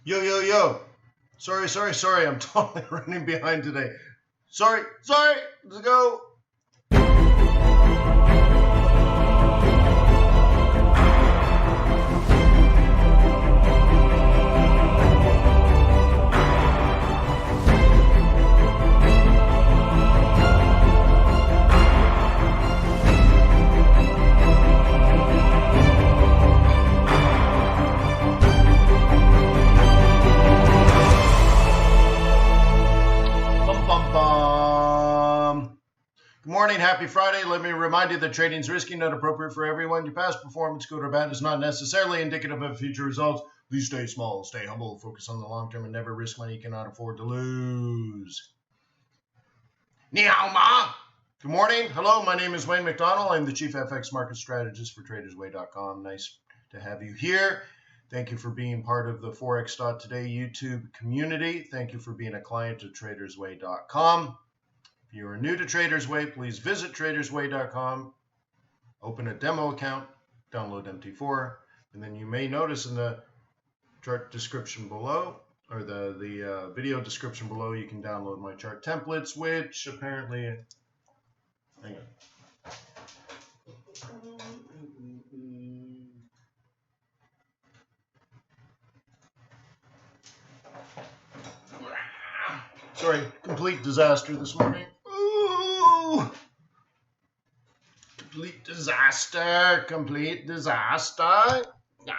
Yo, yo, yo. Sorry. I'm totally running behind today. Sorry. Let's go. Good morning, happy Friday. Let me remind you that trading is risky, not appropriate for everyone. Your past performance, good or bad, is not necessarily indicative of future results. Please stay small, stay humble, focus on the long term, and never risk money you cannot afford to lose. Ni hao ma. Good morning. Hello, my name is Wayne McDonald. I'm the Chief FX Market Strategist for TradersWay.com. Nice to have you here. Thank you for being part of the Forex.Today YouTube community. Thank you for being a client of TradersWay.com. If you are new to Traders Way, please visit TradersWay.com, open a demo account, download MT4, and then you may notice in the chart description below, or the video description below, you can download my chart templates, which apparently, hang on. Sorry, complete disaster this morning. Ooh. Complete disaster. Yeah.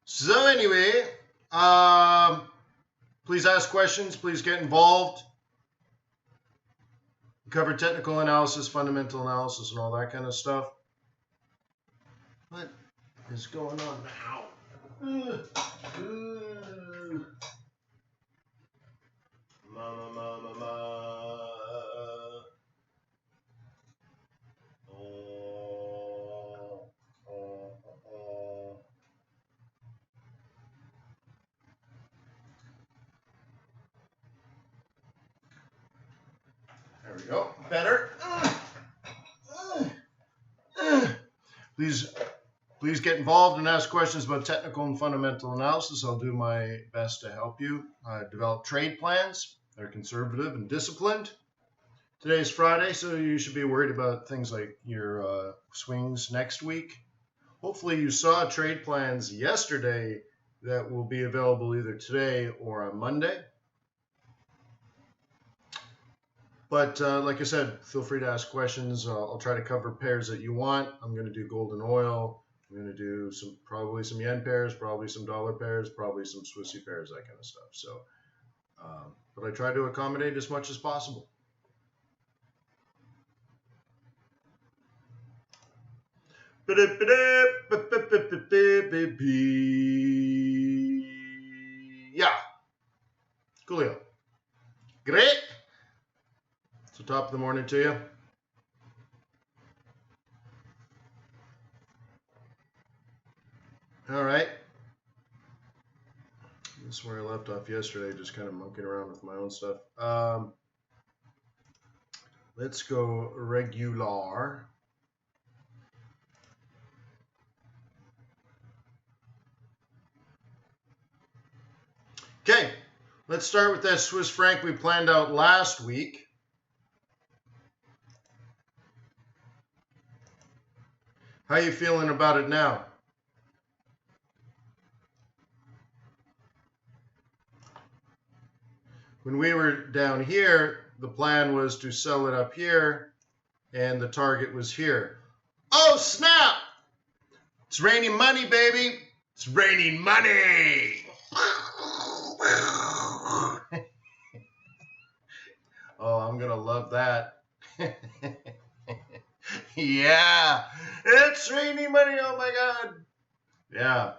So anyway, please ask questions. Please get involved. We cover technical analysis, fundamental analysis, and all that kind of stuff. What is going on now? Mama. There we go. Better. Please get involved and ask questions about technical and fundamental analysis. I'll do my best to help you develop trade plans. They're conservative and disciplined. Today's Friday, so you should be worried about things like your swings next week. Hopefully you saw trade plans yesterday that will be available either today or on Monday. But like I said, feel free to ask questions. I'll try to cover pairs that you want. I'm going to do gold and oil. I'm going to do probably some yen pairs, probably some dollar pairs, probably some Swissy pairs, that kind of stuff. So, but I try to accommodate as much as possible. Yeah, coolio. Great. So top of the morning to you. All right. This is where I left off yesterday, just kind of monkeying around with my own stuff. Let's go regular. Okay, let's start with that Swiss franc we planned out last week. How are you feeling about it now? When we were down here, the plan was to sell it up here, and the target was here. Oh, snap! It's raining money, baby! It's raining money! Oh, I'm going to love that. Yeah, it's raining money. Oh, my God. Yeah.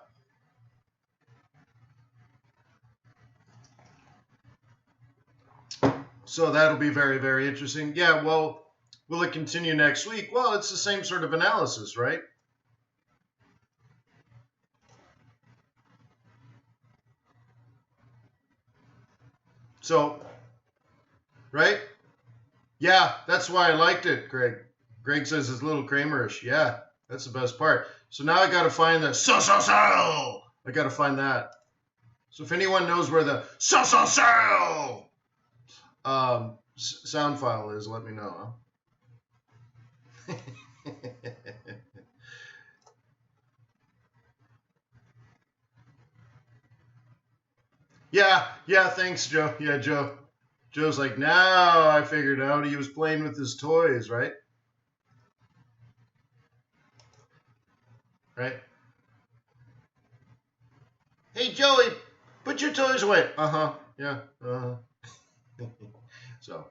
So that'll be very, very interesting. Yeah, well, will it continue next week? Well, it's the same sort of analysis, right? So, right? Yeah, that's why I liked it, Greg. Greg says it's a little Kramerish. Yeah, That's the best part. So now I got to find the sell. I got to find that. So if anyone knows where the sell sound file is, let me know. Huh? Yeah, thanks, Joe. Yeah, Joe. Joe's like, now I figured out he was playing with his toys, right? Right? Hey, Joey, put your toys away. Yeah. So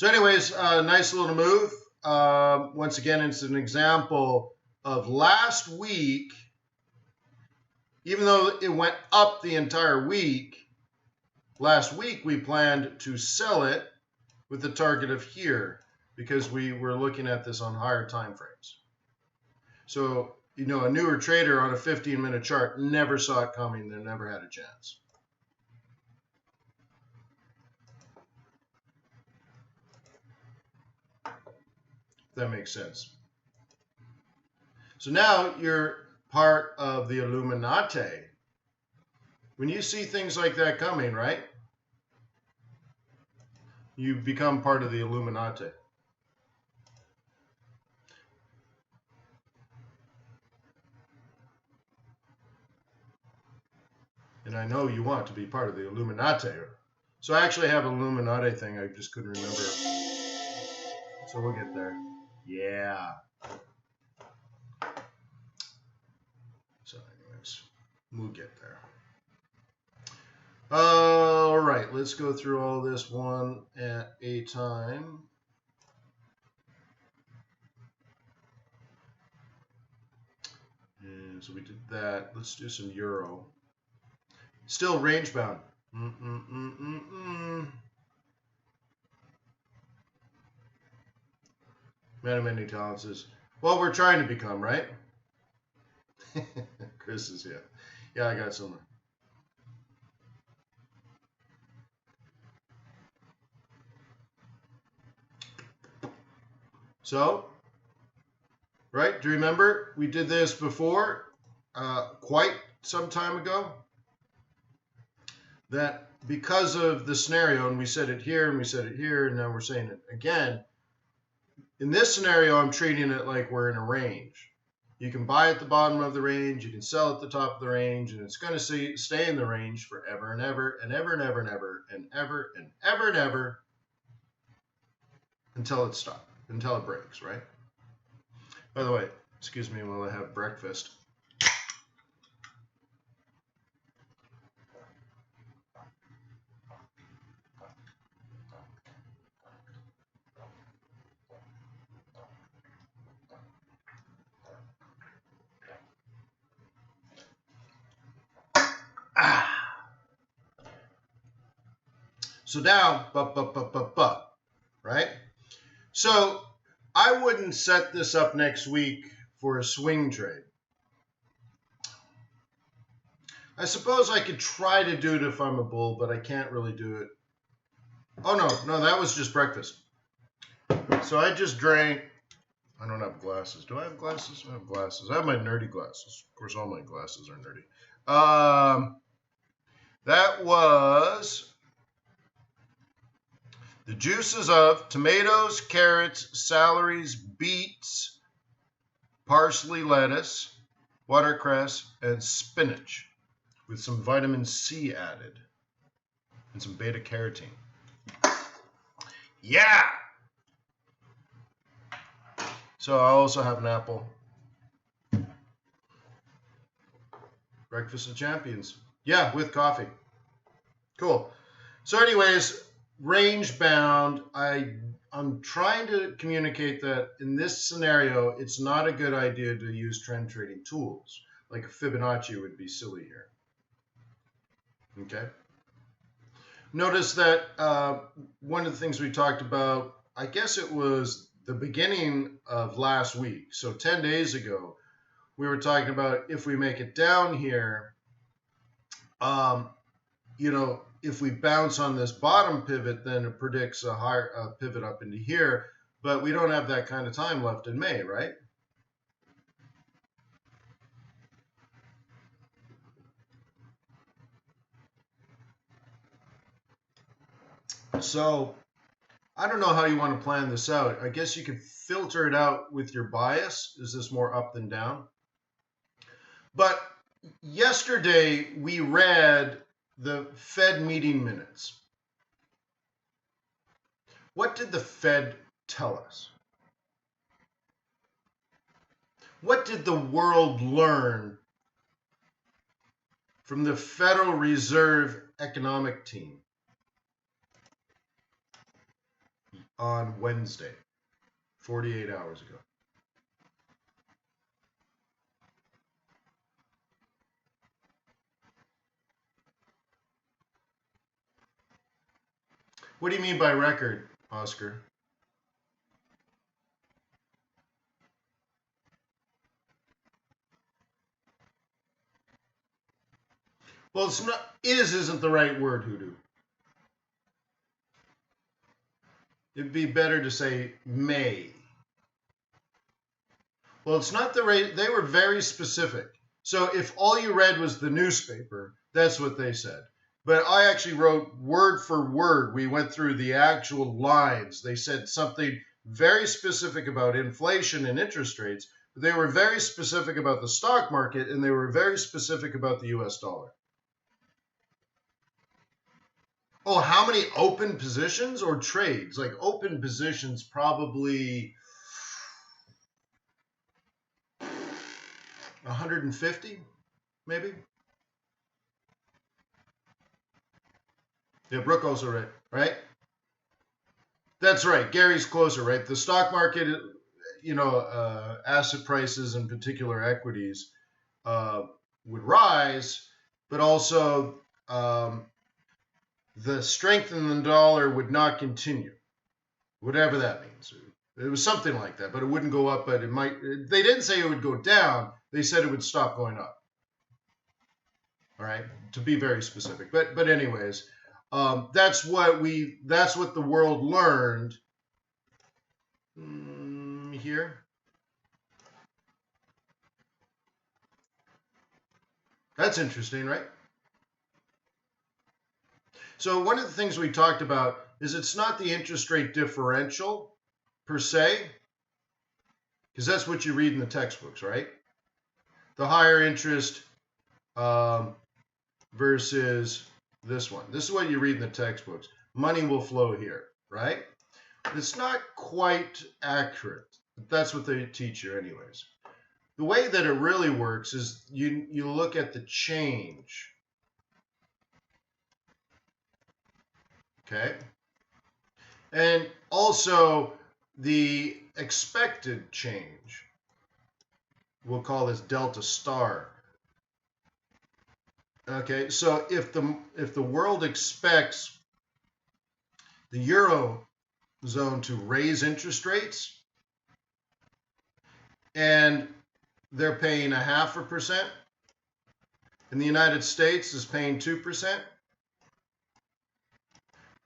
anyways, nice little move. Once again, it's an example of last week. Even though it went up the entire week, last week we planned to sell it with the target of here because we were looking at this on higher time frames. So, you know, a newer trader on a 15-minute chart never saw it coming. They never had a chance. If that makes sense. So now you're part of the Illuminati. When you see things like that coming, right? You become part of the Illuminati. And I know you want to be part of the Illuminati. So I actually have an Illuminati thing. I just couldn't remember. So we'll get there. Yeah. So anyways, we'll get there. All right, let's go through all this one at a time. And so we did that. Let's do some euro. Still range bound. Many talents is. Well, we're trying to become, right? Chris is here. Yeah, I got somewhere. So, right? Do you remember we did this before, quite some time ago? That because of the scenario, and we said it here, and we said it here, and now we're saying it again. In this scenario, I'm treating it like we're in a range. You can buy at the bottom of the range, you can sell at the top of the range, and it's going to stay in the range forever and ever and ever and ever and ever and ever and ever and ever until it stops, until it breaks, right? By the way, excuse me while I have breakfast. So now, right? So I wouldn't set this up next week for a swing trade. I suppose I could try to do it if I'm a bull, but I can't really do it. Oh, no, that was just breakfast. So I just drank. I don't have glasses. Do I have glasses? I have glasses. I have my nerdy glasses. Of course, all my glasses are nerdy. That was the juices of tomatoes, carrots, celeries, beets, parsley, lettuce, watercress, and spinach with some vitamin C added and some beta carotene. Yeah! So I also have an apple. Breakfast of Champions. Yeah, with coffee. Cool. So anyways, range bound, I'm trying to communicate that in this scenario, it's not a good idea to use trend trading tools. Like a Fibonacci would be silly here. Okay. Notice that one of the things we talked about, I guess it was the beginning of last week. So 10 days ago, we were talking about if we make it down here, you know, if we bounce on this bottom pivot, then it predicts a higher pivot up into here. But we don't have that kind of time left in May, right? So I don't know how you want to plan this out. I guess you could filter it out with your bias. Is this more up than down? But yesterday we read the Fed meeting minutes. What did the Fed tell us? What did the world learn from the Federal Reserve economic team on Wednesday, 48 hours ago? What do you mean by record, Oscar? Well, it's not. Isn't the right word, Hoodoo. It'd be better to say may. Well, it's not the right. They were very specific. So if all you read was the newspaper, that's what they said. But I actually wrote word for word. We went through the actual lines. They said something very specific about inflation and interest rates. But they were very specific about the stock market, and they were very specific about the US dollar. Oh, how many open positions or trades? Like open positions, probably 150, maybe. Yeah, Brooke also right? That's right. Gary's closer, right? The stock market, asset prices, in particular equities, would rise, but also the strength in the dollar would not continue, whatever that means. It was something like that, but it wouldn't go up, but it might. They didn't say it would go down. They said it would stop going up. All right, to be very specific. But anyways, that's what the world learned here. That's interesting, right? So one of the things we talked about is it's not the interest rate differential per se, because that's what you read in the textbooks, right? The higher interest versus this one. This is what you read in the textbooks. Money will flow here, right? It's not quite accurate. That's what they teach you anyways. The way that it really works is you look at the change. Okay? And also the expected change. We'll call this delta star. Okay, so if the world expects the Eurozone to raise interest rates and they're paying 0.5%, and the United States is paying 2%,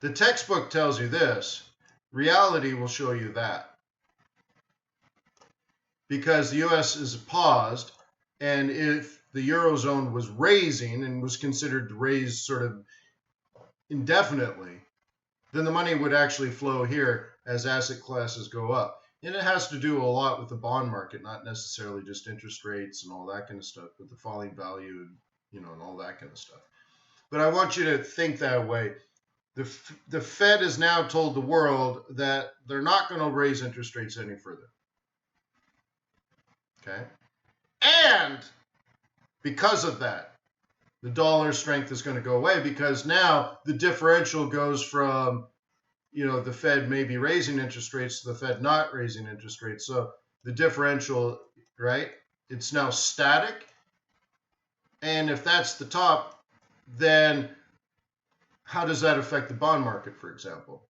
the textbook tells you this. Reality will show you that. Because the US is paused, and if the Eurozone was raising and was considered to raise sort of indefinitely, then the money would actually flow here as asset classes go up. And it has to do a lot with the bond market, not necessarily just interest rates and all that kind of stuff, but the falling value, and all that kind of stuff. But I want you to think that way. The Fed has now told the world that they're not going to raise interest rates any further. Okay? And because of that, the dollar strength is going to go away, because now the differential goes from, the Fed maybe raising interest rates to the Fed not raising interest rates. So the differential, right, it's now static. And if that's the top, then how does that affect the bond market, for example?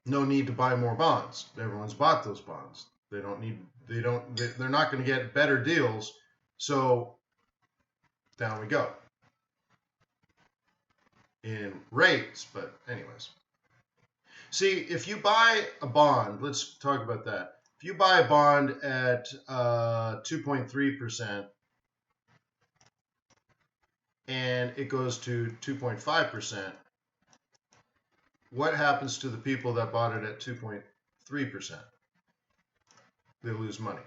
No need to buy more bonds. Everyone's bought those bonds. They're not going to get better deals. So down we go in rates. But anyways, See, if you buy a bond, let's talk about that. If you buy a bond at 2.3% and it goes to 2.5%, what happens to the people that bought it at 2.3%? They lose money.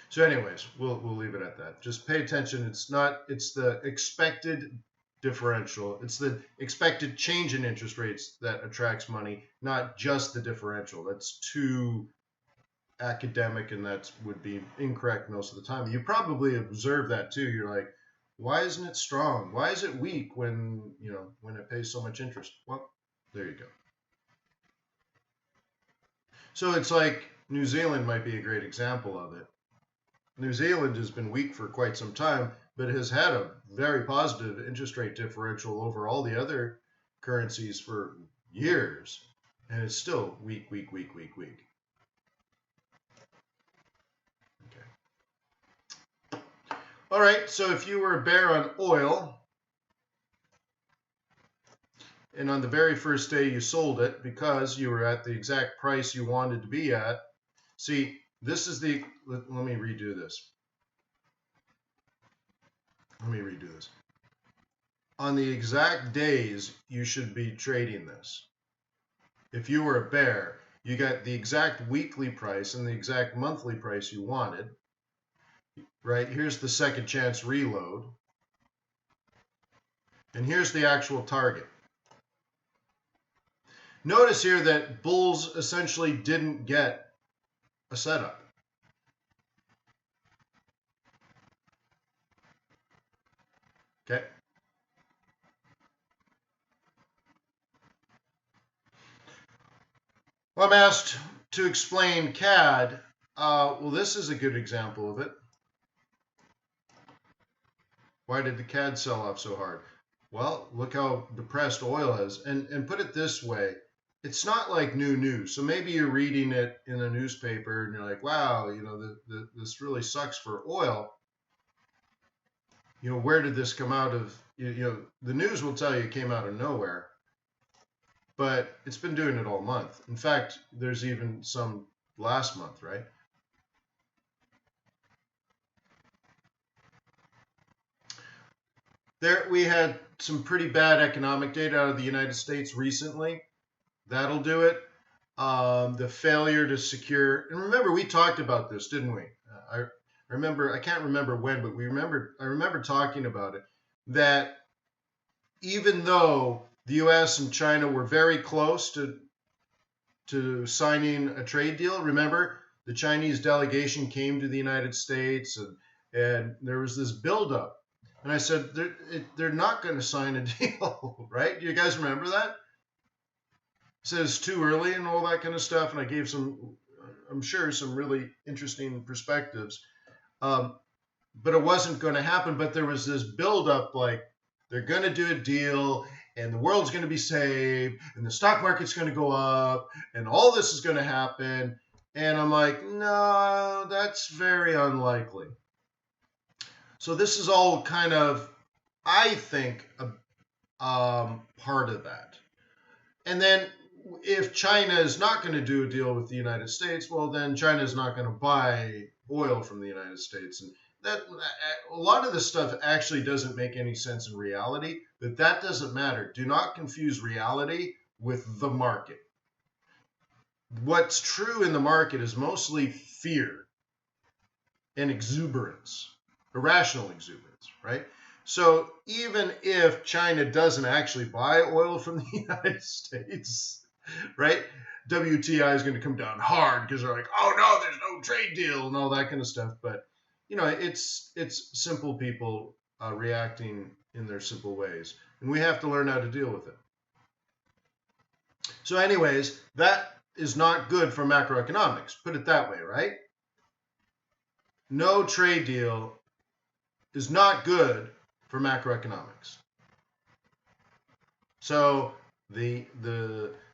So anyways, we'll leave it at that. Just pay attention. It's the expected differential. It's the expected change in interest rates that attracts money, not just the differential. That's too academic, and that would be incorrect most of the time. You probably observe that too. You're like, why isn't it strong? Why is it weak when it pays so much interest? Well, there you go. So it's like New Zealand might be a great example of it. New Zealand has been weak for quite some time, but has had a very positive interest rate differential over all the other currencies for years, and it's still weak. Okay. All right, so if you were a bear on oil, and on the very first day you sold it because you were at the exact price you wanted to be at, see, this is the, let me redo this. On the exact days you should be trading this. If you were a bear, you got the exact weekly price and the exact monthly price you wanted, right? Here's the second chance reload. And here's the actual target. Notice here that bulls essentially didn't get a setup. Okay. Well, I'm asked to explain CAD. Well, this is a good example of it. Why did the CAD sell off so hard? Well, look how depressed oil is. And put it this way, it's not like new news. So maybe you're reading it in a newspaper and you're like, wow, this really sucks for oil. Where did this come out of? The news will tell you it came out of nowhere, but it's been doing it all month. In fact, there's even some last month, right? There, we had some pretty bad economic data out of the United States recently. That'll do it. The failure to secure, and remember, we talked about this, didn't we? I remember, I can't remember when, but I remember talking about it, that even though the US and China were very close to signing a trade deal, remember, the Chinese delegation came to the United States and there was this buildup. And I said, they're not going to sign a deal, right? Do you guys remember that? Said it's too early and all that kind of stuff. And I gave some, I'm sure, some really interesting perspectives. But it wasn't going to happen. But there was this buildup, like they're going to do a deal and the world's going to be saved and the stock market's going to go up and all this is going to happen. And I'm like, no, that's very unlikely. So this is all kind of, I think, part of that. And then if China is not going to do a deal with the United States, well, then China is not going to buy oil from the United States. And that a lot of this stuff actually doesn't make any sense in reality, but that doesn't matter. Do not confuse reality with the market. What's true in the market is mostly fear and exuberance. Irrational exuberance, right? So even if China doesn't actually buy oil from the United States, right, WTI is going to come down hard because they're like, oh no, there's no trade deal and all that kind of stuff. But it's simple people reacting in their simple ways, and we have to learn how to deal with it. So anyways, that is not good for macroeconomics. Put it that way, right? No trade deal is not good for macroeconomics. So the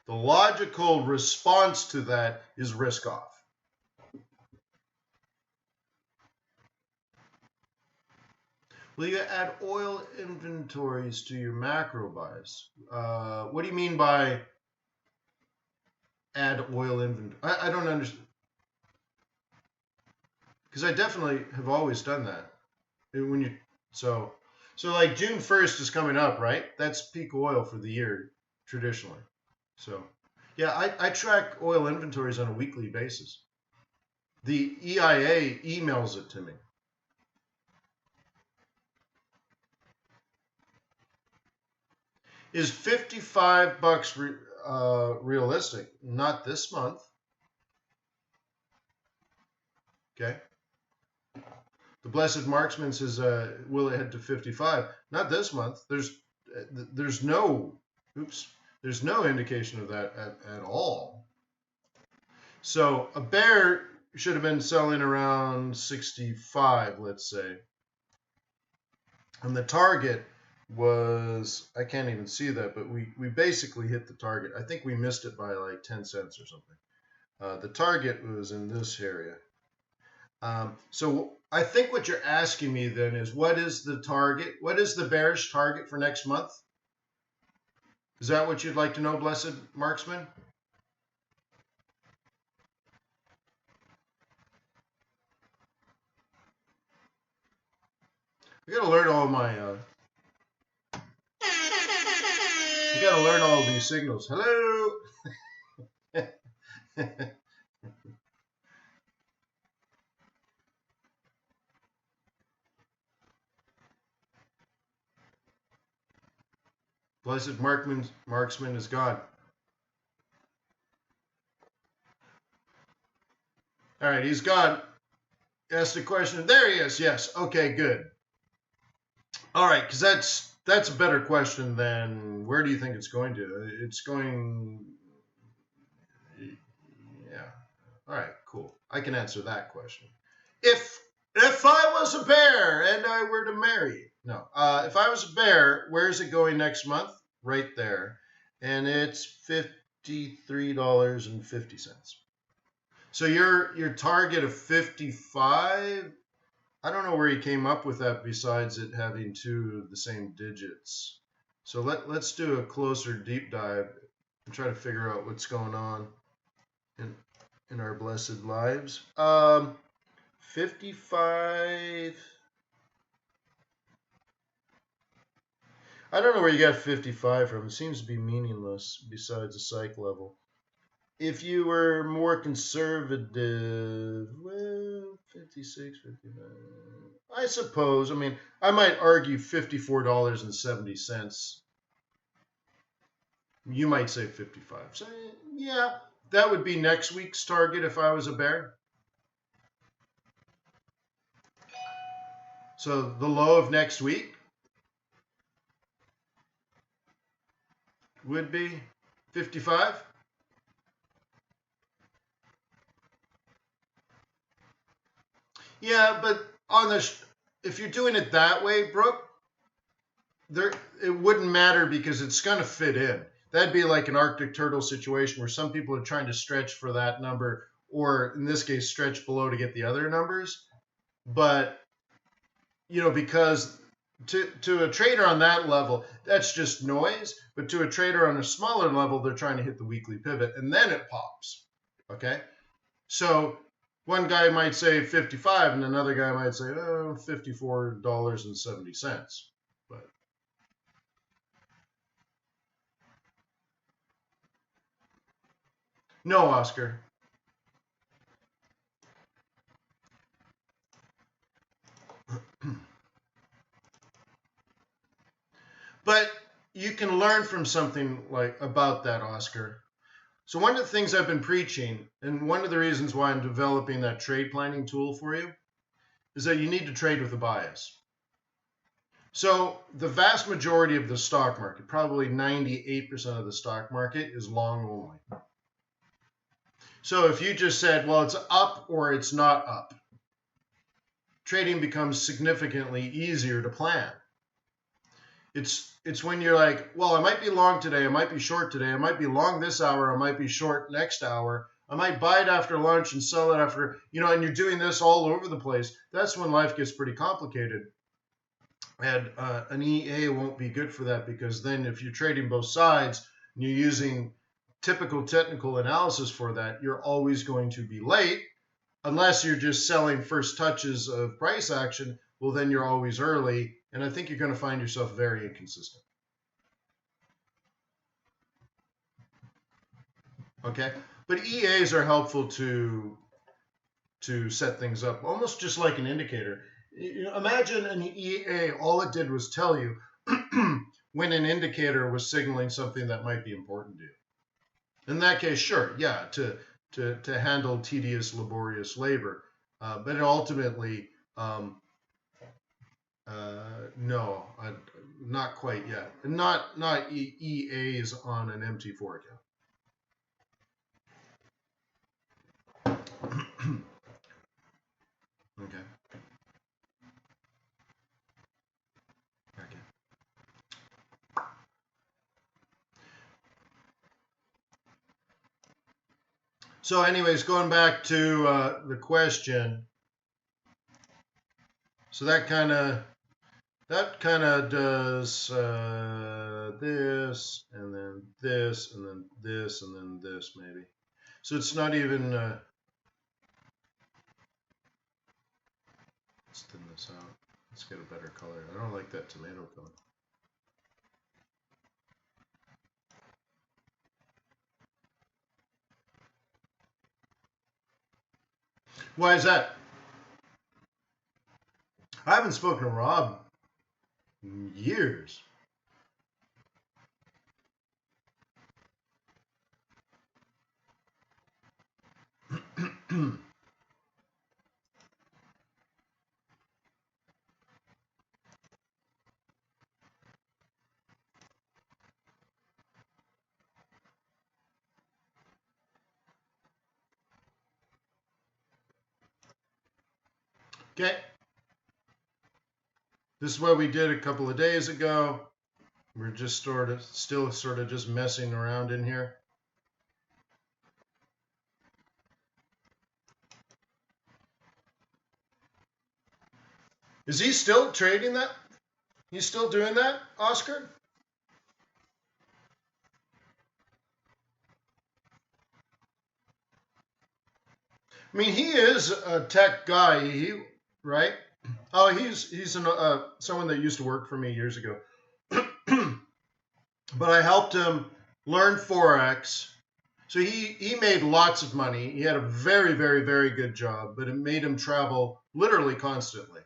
logical response to that is risk off. Will you add oil inventories to your macro buys? What do you mean by add oil inventory? I don't understand. Because I definitely have always done that. When you so like June 1st is coming up, right? That's peak oil for the year traditionally. So yeah, I track oil inventories on a weekly basis. The EIA emails it to me. Is $55 realistic? Not this month. Okay. The Blessed Marksman says, will it head to 55? Not this month. There's no indication of that at all. So a bear should have been selling around 65, let's say. And the target was, I can't even see that, but we basically hit the target. I think we missed it by like 10 cents or something. The target was in this area. So I think what you're asking me then is, what is the target? What is the bearish target for next month? Is that what you'd like to know, Blessed Marksman? I gotta learn all my you gotta learn all these signals. Hello. Blessed Marksman is gone. All right, he's gone. Asked a question. There he is. Yes. Okay, good. All right, because that's a better question than where do you think it's going to? It's going. Yeah. All right. Cool. I can answer that question. If I was a bear and I were to marry, no. If I was a bear, where's it going next month? Right there, and it's $53.50. So your target of 55. I don't know where he came up with that besides it having two of the same digits. So let's do a closer deep dive and try to figure out what's going on in our blessed lives. 55. I don't know where you got 55 from. It seems to be meaningless besides the psych level. If you were more conservative, well, 56, 59. I suppose. I mean, I might argue $54.70. You might say 55. So, yeah, that would be next week's target if I was a bear. So the low of next week would be 55. Yeah, but if you're doing it that way, Brooke, it wouldn't matter because it's going to fit in. That'd be like an Arctic turtle situation where some people are trying to stretch for that number, or in this case, stretch below to get the other numbers. But, because to a trader on that level, that's just noise. But to a trader on a smaller level, they're trying to hit the weekly pivot, and then it pops. Okay? So one guy might say 55, and another guy might say, $54.70. But no, Oscar. But you can learn from something about that, Oscar. So one of the things I've been preaching, and one of the reasons why I'm developing that trade planning tool for you, is that you need to trade with a bias. So the vast majority of the stock market, probably 98% of the stock market, is long only. So if you just said, well, it's up or it's not up, trading becomes significantly easier to plan. It's when you're like, well, I might be long today, I might be short today, I might be long this hour, I might be short next hour, I might buy it after lunch and sell it after, and you're doing this all over the place. That's when life gets pretty complicated. And an EA won't be good for that, because then if you're trading both sides and you're using typical technical analysis for that, you're always going to be late. Unless you're just selling first touches of price action, well, then you're always early. And I think you're going to find yourself very inconsistent. Okay? But EAs are helpful to set things up, almost just like an indicator. Imagine an EA, all it did was tell you when an indicator was signaling something that might be important to you. In that case, sure, yeah, to handle tedious, laborious labor. But it ultimately, no, not quite yet. Not EAs on an MT4 account. Okay. So anyways, going back to the question, so that kind of does this, and then this, and then this, and then this, maybe. So it's not even, let's thin this out. Let's get a better color. I don't like that tomato color. Why is that? I haven't spoken to Rob in years. Okay. This is what we did a couple of days ago. We're just still sort of just messing around in here. Is he still trading that? He's still doing that, Oscar? I mean, he is a tech guy, right? Oh, he's someone that used to work for me years ago. But I helped him learn Forex. So he made lots of money. He had a very, very, very good job, but it made him travel literally constantly.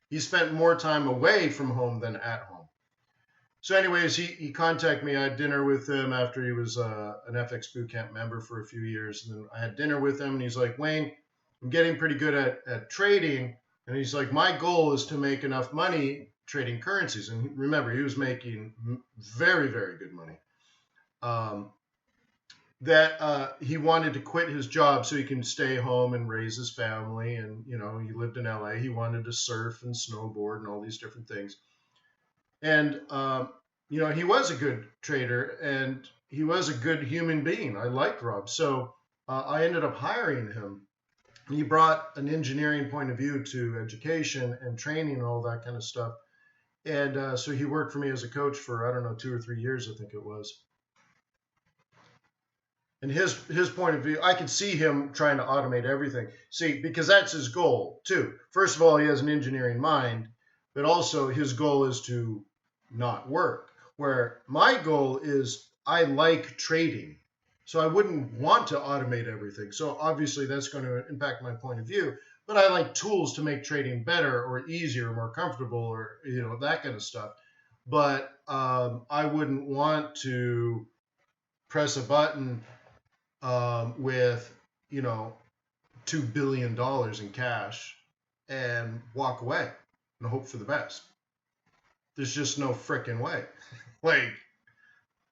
He spent more time away from home than at home. So anyways, he contacted me. I had dinner with him after he was an FX Bootcamp member for a few years. And then I had dinner with him, and he's like, Wayne, I'm getting pretty good at trading. And he's like, my goal is to make enough money trading currencies. And remember, he was making very, very good money. That he wanted to quit his job so he can stay home and raise his family. And, you know, he lived in LA. He wanted to surf and snowboard and all these different things. And, you know, he was a good trader and he was a good human being. I liked Rob. So I ended up hiring him. He brought an engineering point of view to education and training and all that kind of stuff. And so he worked for me as a coach for, I don't know, 2 or 3 years, I think it was. And his point of view, I could see him trying to automate everything. See, because that's his goal too. First of all, he has an engineering mind, but also his goal is to not work. Where my goal is I like trading. So I wouldn't want to automate everything. So obviously that's going to impact my point of view. But I like tools to make trading better or easier, more comfortable, or, you know, that kind of stuff. But I wouldn't want to press a button with, you know, $2 billion in cash and walk away and hope for the best. There's just no frickin' way. Like,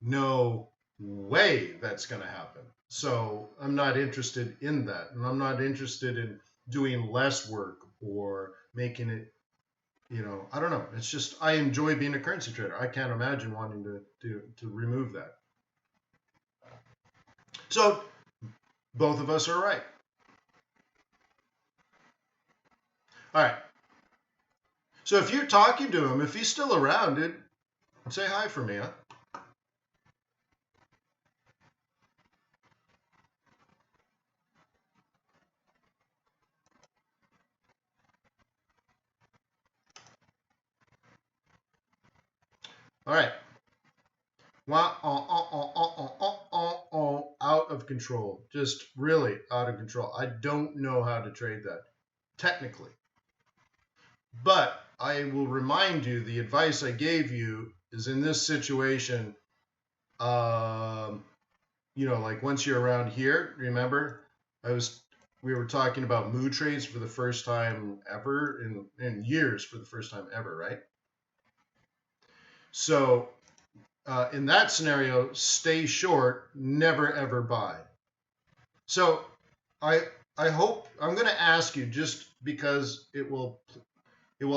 no way that's going to happen. So I'm not interested in that. And I'm not interested in doing less work or making it, you know, I don't know. It's just, I enjoy being a currency trader. I can't imagine wanting to remove that. So both of us are right. All right. So if you're talking to him, if he's still around, dude, say hi for me, huh? All right. Out of control. Just really out of control. I don't know how to trade that technically. But I will remind you, the advice I gave you is in this situation, like once you're around here, remember, we were talking about mood trades for the first time ever in years, for the first time ever, right? So in that scenario, stay short, never ever buy. So I hope I'm going to ask you, just because it will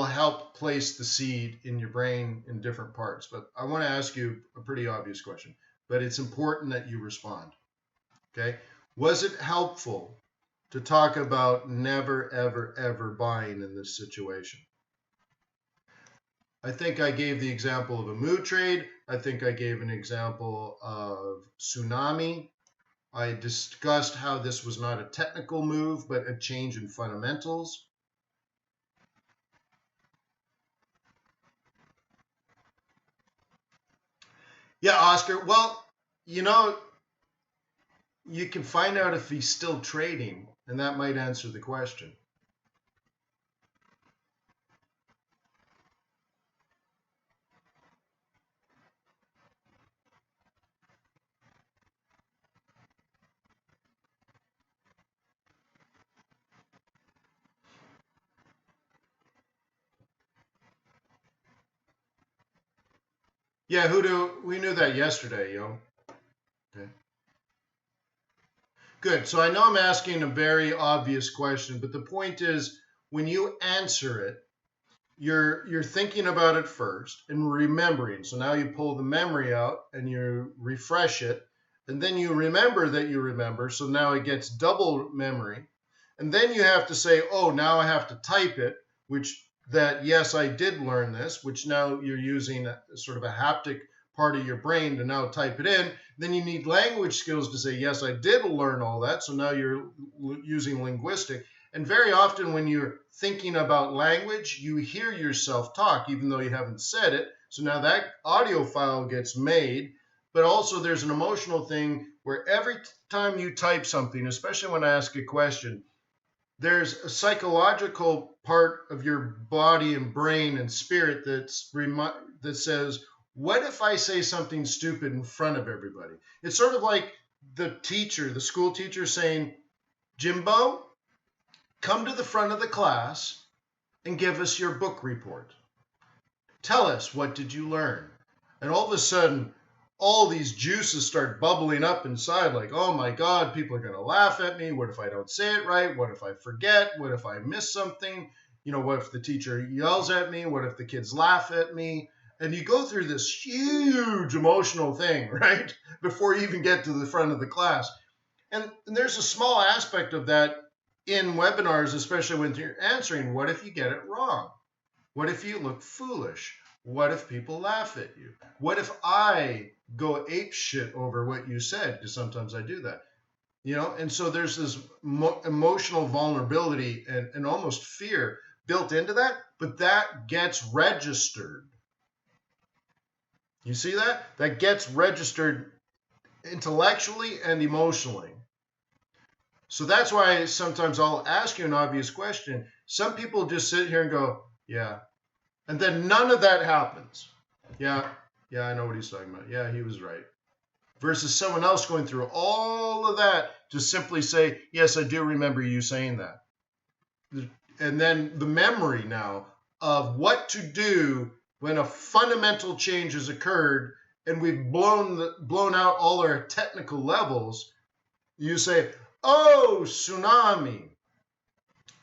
help place the seed in your brain in different parts. But I want to ask you a pretty obvious question, but it's important that you respond. Okay? Was it helpful to talk about never, ever, ever buying in this situation? I think I gave the example of a mood trade. I think I gave an example of tsunami. I discussed how this was not a technical move, but a change in fundamentals. Yeah, Oscar. Well, you can find out if he's still trading, and that might answer the question. Yeah, we knew that yesterday, yo. Okay. Good. So I know I'm asking a very obvious question, but the point is, when you answer it, you're thinking about it first and remembering. So now you pull the memory out and you refresh it, and then you remember that you remember. So now it gets double memory. And then you have to say, oh, now I have to type it, yes, I did learn this, which now you're using sort of a haptic part of your brain to now type it in. Then you need language skills to say, yes, I did learn all that. So now you're using linguistic. And very often when you're thinking about language, you hear yourself talk, even though you haven't said it. So now that audio file gets made. But also there's an emotional thing where every time you type something, especially when I ask a question, there's a psychological part of your body and brain and spirit that says, what if I say something stupid in front of everybody? It's sort of like the school teacher saying, Jimbo, come to the front of the class and give us your book report. Tell us, what did you learn? And all of a sudden, all these juices start bubbling up inside, like, oh my God, people are going to laugh at me. What if I don't say it right? What if I forget? What if I miss something? What if the teacher yells at me? What if the kids laugh at me? And you go through this huge emotional thing, right? Before you even get to the front of the class. And there's a small aspect of that in webinars, especially when you're answering. What if you get it wrong? What if you look foolish? What if people laugh at you? What if I go ape shit over what you said? Because sometimes I do that, And so there's this emotional vulnerability and almost fear built into that, but that gets registered. You see that? That gets registered intellectually and emotionally. So that's why sometimes I'll ask you an obvious question. Some people just sit here and go, yeah. And then none of that happens. Yeah, I know what he's talking about. Yeah, he was right. Versus someone else going through all of that to simply say, yes, I do remember you saying that. And then the memory now of what to do when a fundamental change has occurred and we've blown out all our technical levels. You say, oh, tsunami.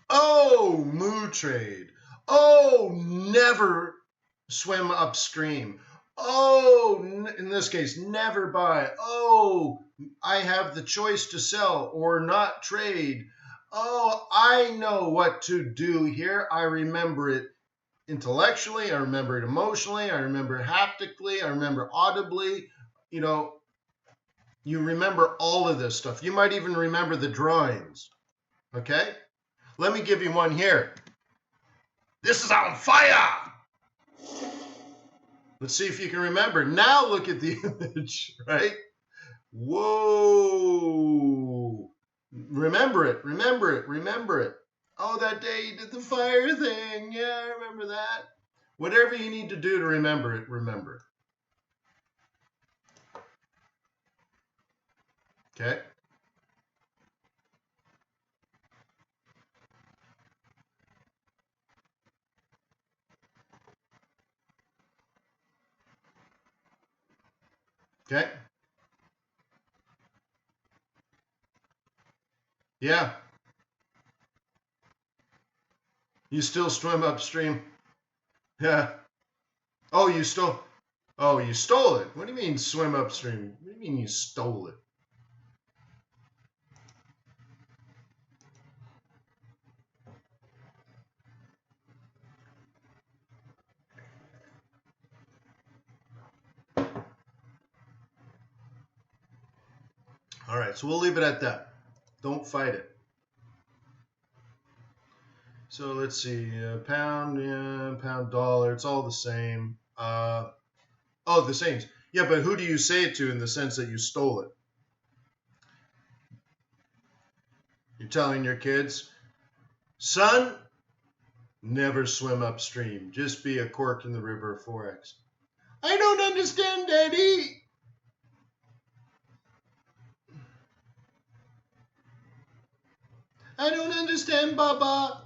Oh, mood trade. Oh, never swim upstream. Oh, in this case, never buy. Oh, I have the choice to sell or not trade. Oh, I know what to do here. I remember it. intellectually, I remember it emotionally, I remember it haptically, I remember audibly. You know, you remember all of this stuff. You might even remember the drawings. Okay? Let me give you one here. This is on fire. Let's see if you can remember. Now look at the image, right? Whoa. Remember it, remember it, remember it. Oh, that day you did the fire thing. Yeah, I remember that. Whatever you need to do to remember it, remember it. Okay? Okay? Yeah. You still swim upstream. Yeah. Oh, you stole. Oh, you stole it. What do you mean swim upstream? What do you mean you stole it? All right, so we'll leave it at that. Don't fight it. So let's see, pound, yeah, pound, dollar. It's all the same. Oh, the same. Yeah, but who do you say it to in the sense that you stole it? You're telling your kids, son, never swim upstream. Just be a cork in the river of Forex. I don't understand, Daddy. I don't understand, Baba.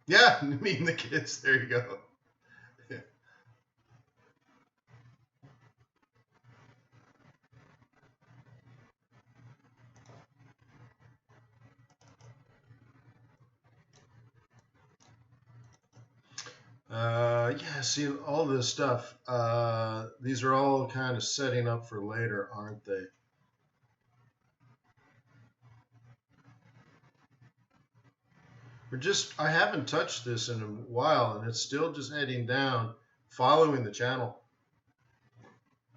Yeah, me and the kids. There you go. Yeah, see, all this stuff, these are all kind of setting up for later, aren't they? I haven't touched this in a while, and it's still just heading down, following the channel.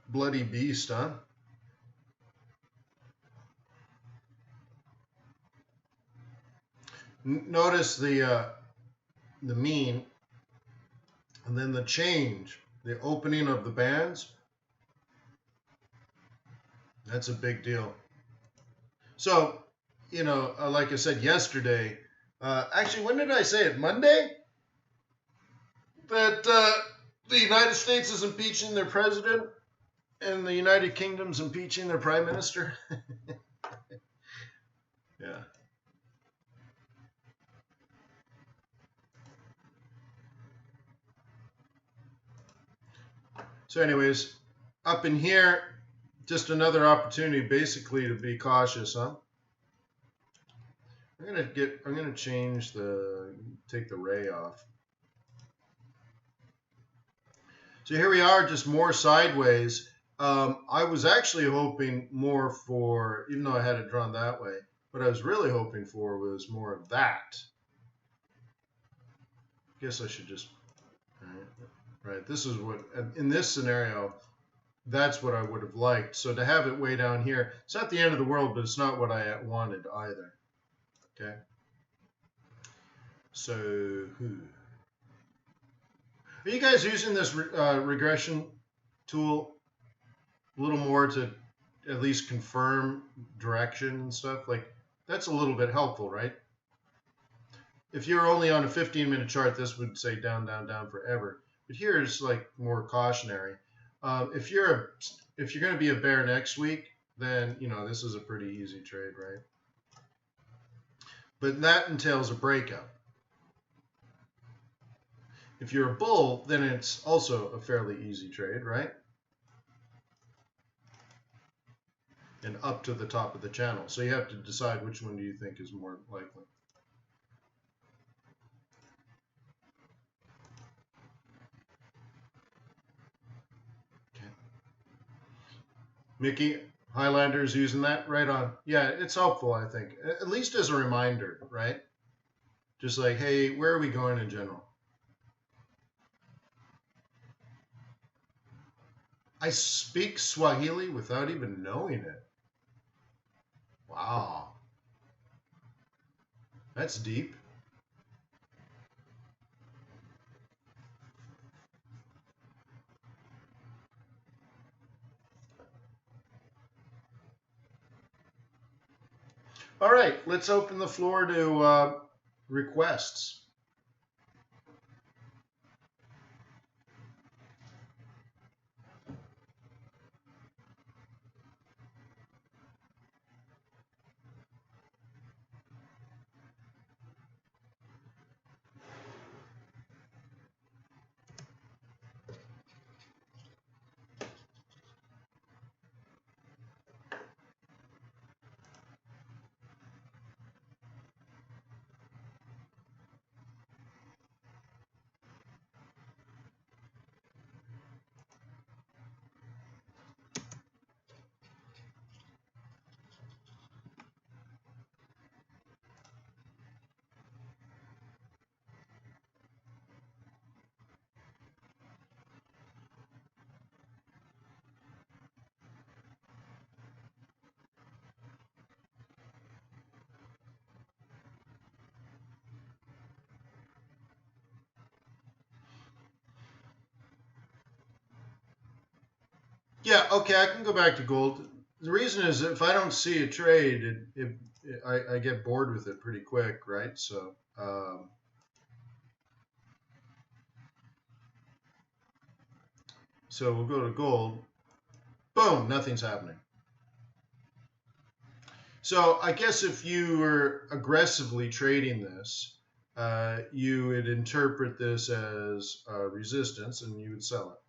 Bloody beast, huh? Notice the mean, and then the change, the opening of the bands. That's a big deal. So, you know, like I said yesterday, actually, when did I say it? Monday? That the United States is impeaching their president and the United Kingdom's impeaching their prime minister. Yeah. So anyways, up in here, just another opportunity basically to be cautious, huh? I'm gonna take the ray off. So here we are, just more sideways. I was actually hoping more for, even though I had it drawn that way, what I was really hoping for was more of that. I guess I should just, right, this is what, in this scenario, that's what I would have liked. So to have it way down here, it's not the end of the world, but it's not what I wanted either. Okay. So, are you guys using this regression tool a little more to at least confirm direction and stuff? Like, that's a little bit helpful, right? If you're only on a 15-minute chart, this would say down, down, down forever. But here it's like more cautionary. If you're going to be a bear next week, then you know this is a pretty easy trade, right? But that entails a breakout. If you're a bull, then it's also a fairly easy trade, right? And up to the top of the channel. So you have to decide which one do you think is more likely. Okay. Mickey, Highlander's using that right on. Yeah, it's helpful, I think, at least as a reminder, right? Just like, hey, where are we going in general? I speak Swahili without even knowing it. Wow. That's deep. All right, let's open the floor to requests. Yeah, okay, I can go back to gold. The reason is if I don't see a trade, I get bored with it pretty quick, right? So, so we'll go to gold. Boom, nothing's happening. So I guess if you were aggressively trading this, you would interpret this as resistance and you would sell it.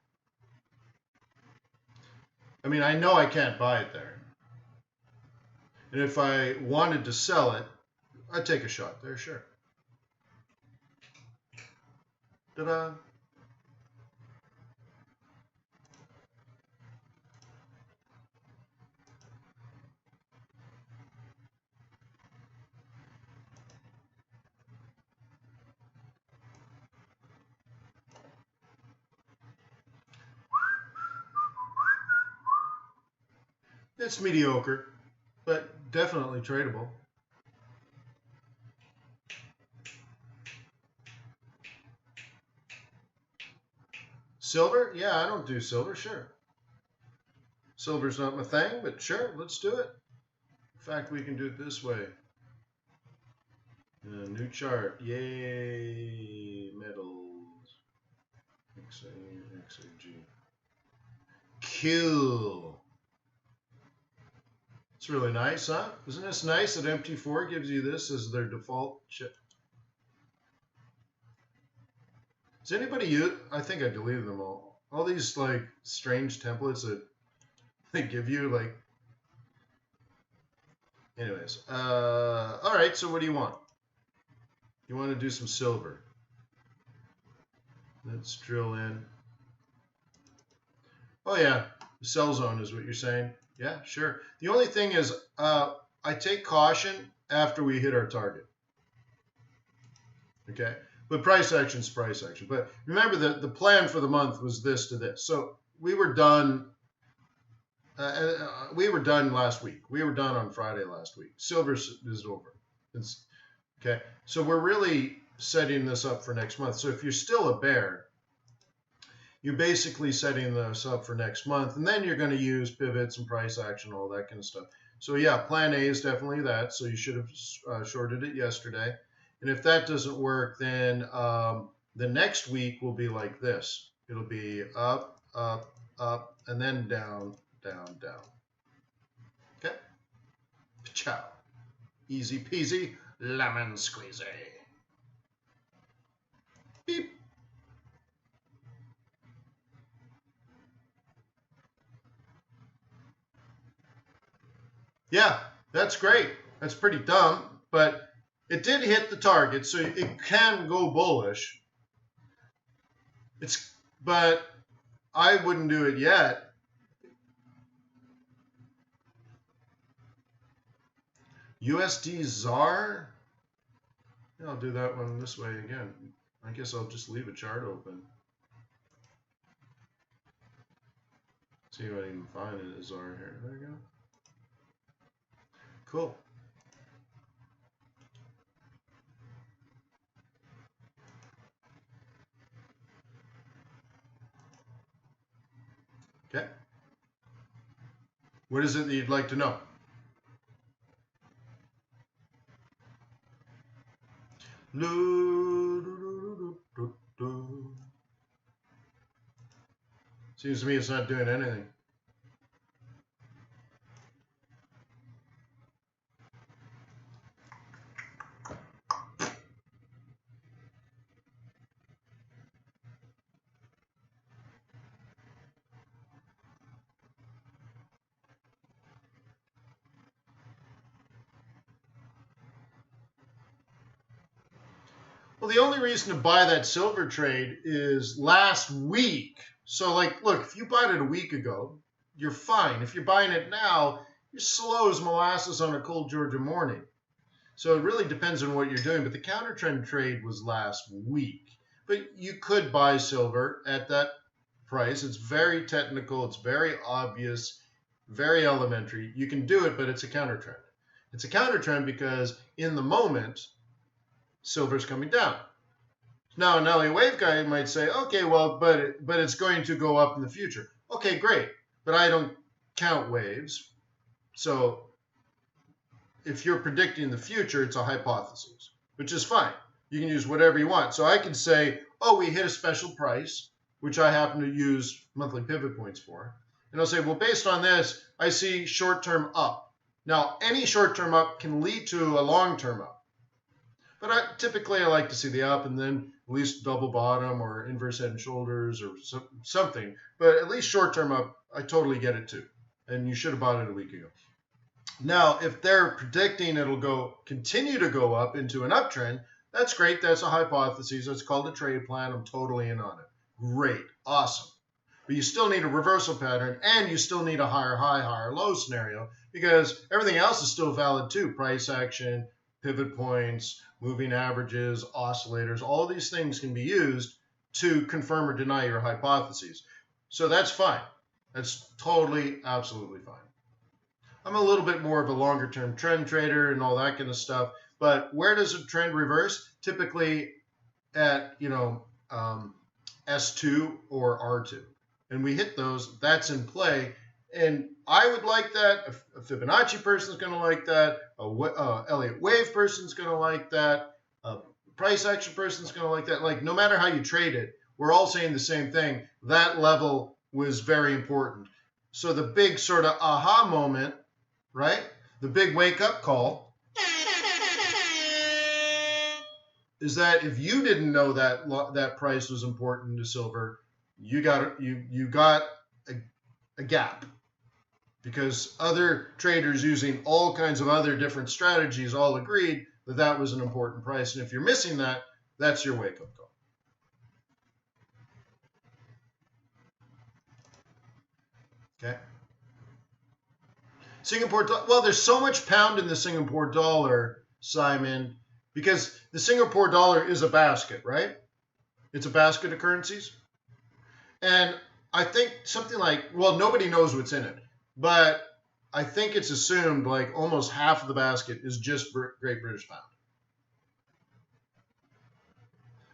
I mean, I know I can't buy it there. And if I wanted to sell it, I'd take a shot there, sure. Ta-da. It's mediocre, but definitely tradable. Silver? Yeah, I don't do silver, sure. Silver's not my thing, but sure, let's do it. In fact, we can do it this way. New chart. Yay, metals. XA, XAG. Cool. It's really nice, huh? Isn't this nice that MT4 gives you this as their default chip? Does anybody use? I think I deleted them all. All these like strange templates that they give you, like. Anyways, all right. So what do you want? You want to do some silver? Let's drill in. Oh yeah, the sell zone is what you're saying. Yeah, sure. The only thing is, I take caution after we hit our target. Okay, but price action is price action. But remember that the plan for the month was this to this. So we were done. We were done last week. We were done on Friday last week. Silver is over. It's, okay, so we're really setting this up for next month. So if you're still a bear, you're basically setting this up for next month, and then you're going to use pivots and price action, all that kind of stuff. So yeah, plan A is definitely that. So you should have shorted it yesterday. And if that doesn't work, then the next week will be like this. It'll be up, up, up, and then down, down, down. Okay? Ciao. Easy peasy, lemon squeezy. Beep. Yeah, that's great. That's pretty dumb, but it did hit the target, so it can go bullish. But I wouldn't do it yet. USD ZAR? Yeah, I'll do that one this way again. I guess I'll just leave a chart open. See if I can find it as R here. There we go. Cool. Okay. What is it that you'd like to know? Seems to me it's not doing anything. Well, the only reason to buy that silver trade is last week. So, like, look, if you bought it a week ago, you're fine. If you're buying it now, you're slow as molasses on a cold Georgia morning. So it really depends on what you're doing. But the counter trend trade was last week. But you could buy silver at that price. It's very technical. It's very obvious, very elementary. You can do it, but it's a counter trend. It's a counter trend because in the moment, silver's coming down. Now, an LA wave guy might say, okay, well, but it's going to go up in the future. Okay, great. But I don't count waves. So if you're predicting the future, it's a hypothesis, which is fine. You can use whatever you want. So I can say, oh, we hit a special price, which I happen to use monthly pivot points for. And I'll say, well, based on this, I see short-term up. Now, any short-term up can lead to a long-term up. But typically I like to see the up and then at least double bottom or inverse head and shoulders or something. But at least short-term up, I totally get it too. And you should have bought it a week ago. Now, if they're predicting it'll continue to go up into an uptrend, that's great. That's a hypothesis. That's called a trade plan. I'm totally in on it. Great. Awesome. But you still need a reversal pattern and you still need a higher high, higher low scenario because everything else is still valid too. Price action, pivot points, moving averages, oscillators, all of these things can be used to confirm or deny your hypotheses. So that's fine. That's totally, absolutely fine. I'm a little bit more of a longer term trend trader and all that kind of stuff. But where does a trend reverse? Typically at, S2 or R2. And we hit those, that's in play. And I would like that. A Fibonacci person is going to like that. A Elliott wave person is going to like that. A price action person is going to like that. Like, no matter how you trade it, we're all saying the same thing. That level was very important. So the big sort of aha moment, right? The big wake-up call is that if you didn't know that price was important to silver, you got a gap. Because other traders using all kinds of other different strategies all agreed that that was an important price. And if you're missing that, that's your wake-up call. Okay. Singapore, well, there's so much pound in the Singapore dollar, Simon, because the Singapore dollar is a basket, right? It's a basket of currencies. And I think something like, well, nobody knows what's in it. But I think it's assumed like almost half of the basket is just Great British Pound.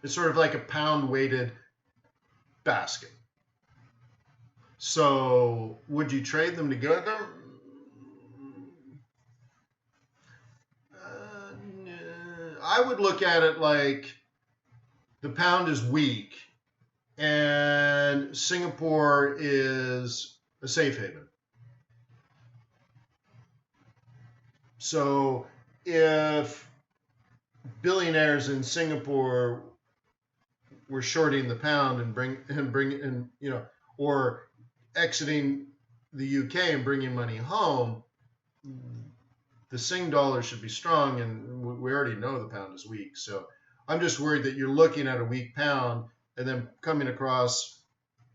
It's sort of like a pound-weighted basket. So would you trade them together? I would look at it like the pound is weak and Singapore is a safe haven. So if billionaires in Singapore were shorting the pound and or exiting the UK and bringing money home, the Sing dollar should be strong, and we already know the pound is weak. So I'm just worried that you're looking at a weak pound and then coming across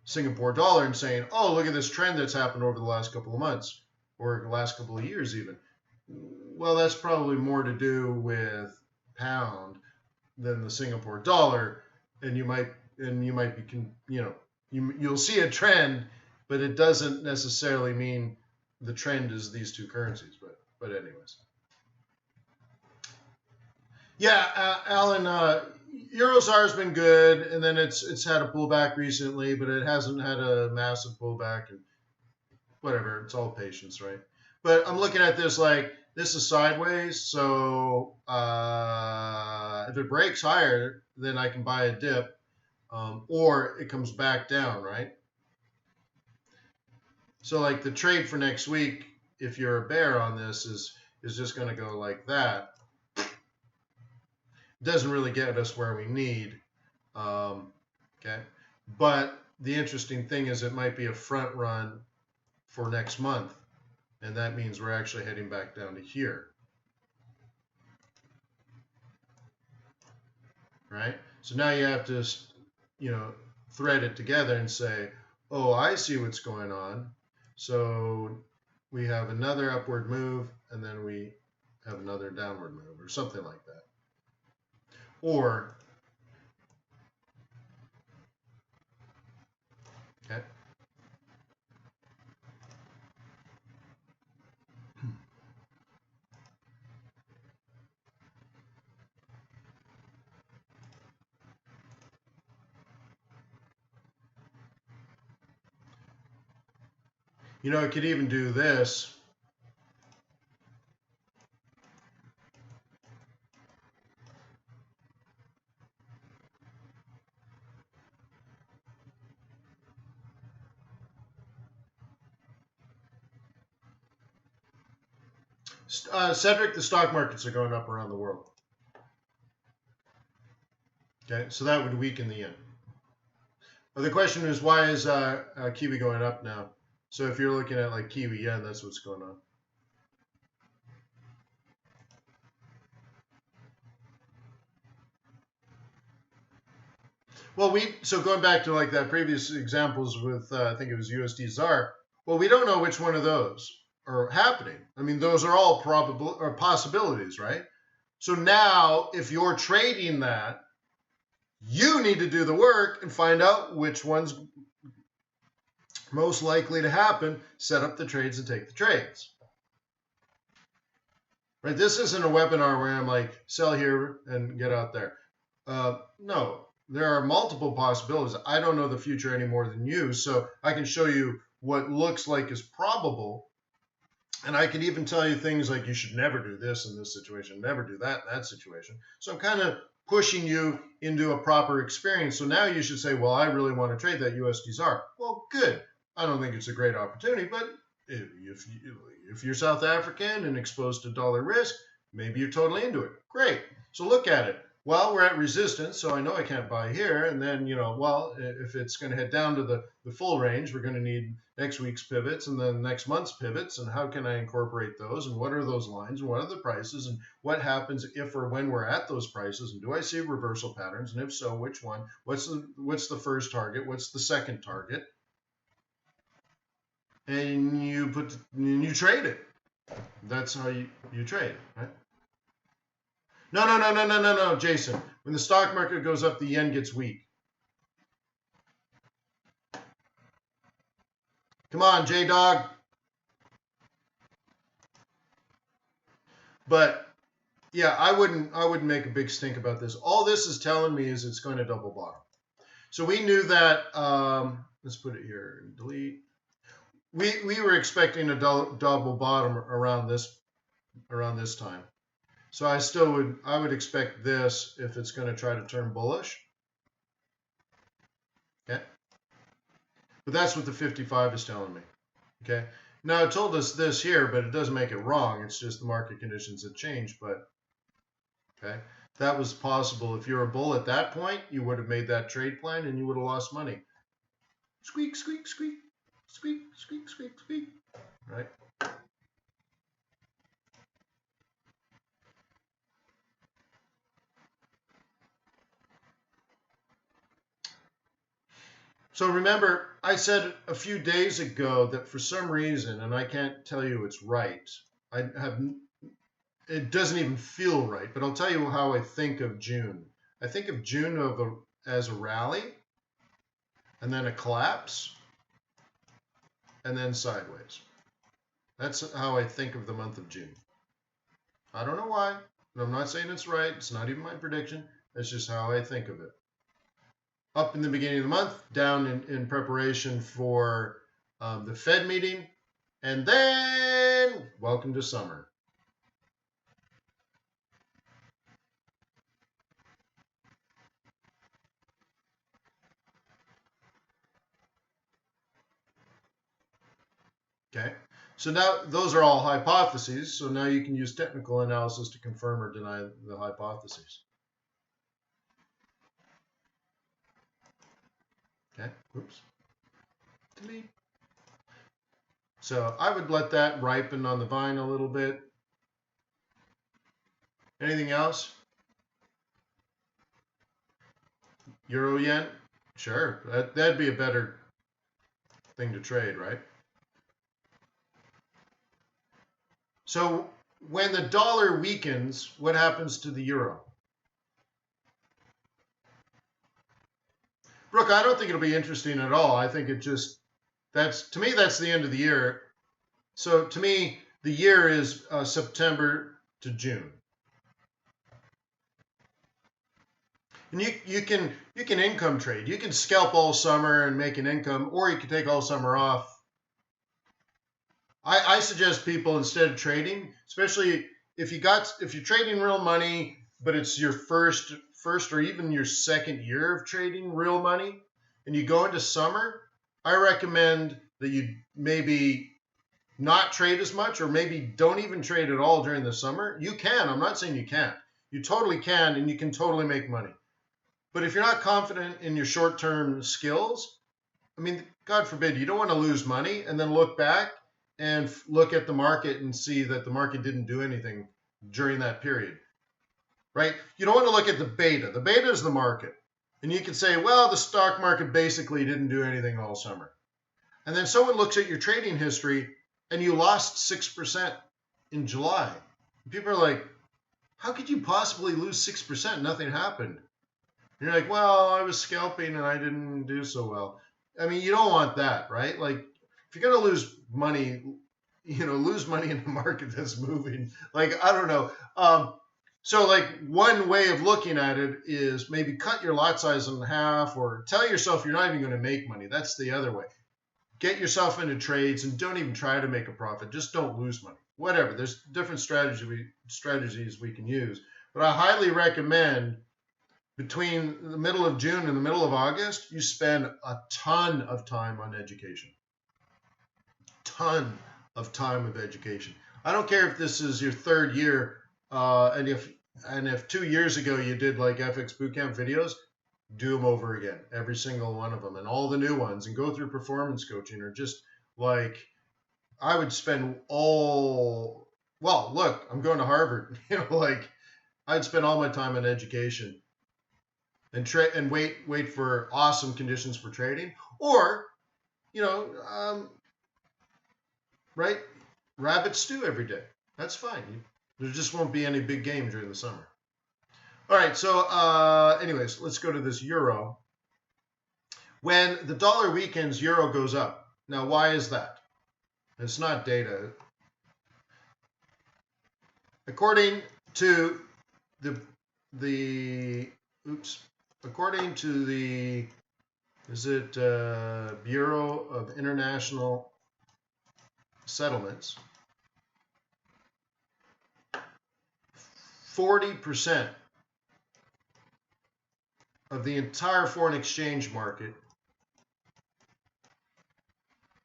Singapore dollar and saying, oh, look at this trend that's happened over the last couple of months or the last couple of years even. Well, that's probably more to do with pound. than the Singapore dollar, and you might be, you'll see a trend, but it doesn't necessarily mean the trend is these two currencies. But anyways, yeah, Alan, Eurozar has been good, and then it's had a pullback recently, but it hasn't had a massive pullback, and whatever. It's all patience, right? But I'm looking at this like this is sideways, so if it breaks higher, then I can buy a dip, or it comes back down, right? So like the trade for next week, if you're a bear on this, is just going to go like that. Doesn't really get us where we need, okay? But the interesting thing is it might be a front run for next month, and that means we're actually heading back down to here, right? So now you have to, thread it together and say, oh, I see what's going on. So we have another upward move, and then we have another downward move, or something like that. Or, okay. It could even do this. Cedric, the stock markets are going up around the world. Okay, so that would weaken the yen. But the question is, why is Kiwi going up now? So if you're looking at like Kiwi yen, that's what's going on. Well, so going back to like that previous examples with I think it was USD ZAR. Well, we don't know which one of those are happening. I mean, those are all probable or possibilities, right? So now, if you're trading that, you need to do the work and find out which one's most likely to happen, set up the trades and take the trades. Right? This isn't a webinar where I'm like, sell here and get out there. No, there are multiple possibilities. I don't know the future any more than you, so I can show you what looks like is probable. And I can even tell you things like you should never do this in this situation, never do that in that situation. So I'm kind of pushing you into a proper experience. So now you should say, well, I really want to trade that USD ZAR. Well, good. I don't think it's a great opportunity, but if you're South African and exposed to dollar risk, maybe you're totally into it. Great. So look at it. Well, we're at resistance, so I know I can't buy here. And then, well, if it's going to head down to the full range, we're going to need next week's pivots and then next month's pivots. And how can I incorporate those? And what are those lines? And what are the prices? And what happens if or when we're at those prices? And do I see reversal patterns? And if so, which one? What's the first target? What's the second target? And you trade it. That's how you trade, right? No, Jason. When the stock market goes up, the yen gets weak. Come on, J-Dog. But yeah, I wouldn't make a big stink about this. All this is telling me is it's going to double bottom. So we knew that. Let's put it here and delete. We were expecting a double bottom around this time. So I would expect this if it's going to try to turn bullish. Okay. But that's what the 55 is telling me. Okay. Now it told us this here, but it doesn't make it wrong. It's just the market conditions have changed. But okay, that was possible. If you're a bull at that point, you would have made that trade plan and you would have lost money. Squeak, squeak, squeak, squeak, squeak, squeak, squeak. Right. So remember, I said a few days ago that for some reason, and I can't tell you it's right, it doesn't even feel right, but I'll tell you how I think of June. I think of June as a rally, and then a collapse, and then sideways. That's how I think of the month of June. I don't know why. I'm not saying it's right. It's not even my prediction. That's just how I think of it. Up in the beginning of the month, down in preparation for the Fed meeting, and then welcome to summer. Okay, so now those are all hypotheses. So now you can use technical analysis to confirm or deny the hypotheses. Okay, oops. Delete. So I would let that ripen on the vine a little bit. Anything else? Euro yen? Sure, that'd be a better thing to trade, right? So when the dollar weakens, what happens to the euro? Brooke, I don't think it'll be interesting at all. I think it just, to me, that's the end of the year. So to me, the year is September to June. And you can income trade. You can scalp all summer and make an income, or you can take all summer off. I suggest people, instead of trading, especially if you're trading real money, but it's your first or even your second year of trading real money, and you go into summer, I recommend that you maybe not trade as much, or maybe don't even trade at all during the summer. You can. I'm not saying you can't. You totally can, and you can totally make money. But if you're not confident in your short-term skills, I mean, God forbid, you don't want to lose money and then look back and look at the market and see that the market didn't do anything during that period, right? You don't want to look at the beta. The beta is the market. And you can say, well, the stock market basically didn't do anything all summer. And then someone looks at your trading history and you lost 6% in July. People are like, how could you possibly lose 6%? Nothing happened. And you're like, well, I was scalping and I didn't do so well. I mean, you don't want that, right? Like, if you're going to lose money, lose money in the market that's moving. Like, I don't know. So like one way of looking at it is maybe cut your lot size in half, or tell yourself you're not even going to make money. That's the other way. Get yourself into trades and don't even try to make a profit. Just don't lose money. Whatever. There's different strategies we can use. But I highly recommend between the middle of June and the middle of August, you spend a ton of time on education. Ton of time of education. I don't care if this is your third year, and if 2 years ago you did like FX Bootcamp videos, do them over again, every single one of them, and all the new ones, and go through performance coaching, or just like I would spend well, look, I'm going to Harvard, like I'd spend all my time on education and wait for awesome conditions for trading, or right, rabbit stew every day. That's fine. There just won't be any big game during the summer. All right, so anyways, let's go to this euro. When the dollar weakens, euro goes up. Now, why is that? It's not data. According to according to the Bureau of International Settlements, 40% of the entire foreign exchange market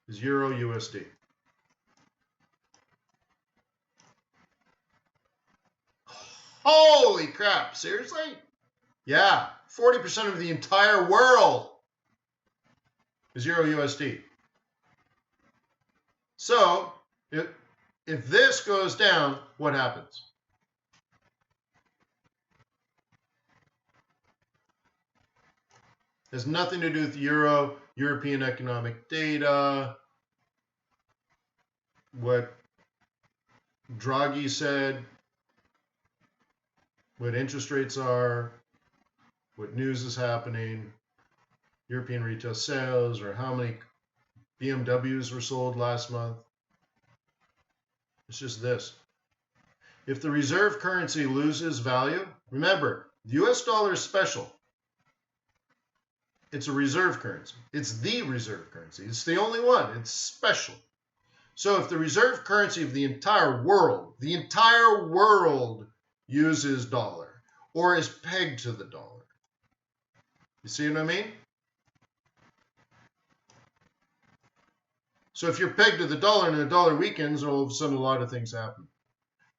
is Euro USD. Holy crap, seriously? Yeah, 40% of the entire world is Euro USD. So, if this goes down, what happens? It has nothing to do with European economic data, what Draghi said, what interest rates are. what news is happening, European retail sales, or how many BMWs were sold last month. It's just this. If the reserve currency loses value, remember, the US dollar is special. It's a reserve currency. It's the reserve currency. It's the only one. It's special. So if the reserve currency of the entire world uses dollar or is pegged to the dollar, you see what I mean? So if you're pegged to the dollar and the dollar weakens, all of a sudden a lot of things happen.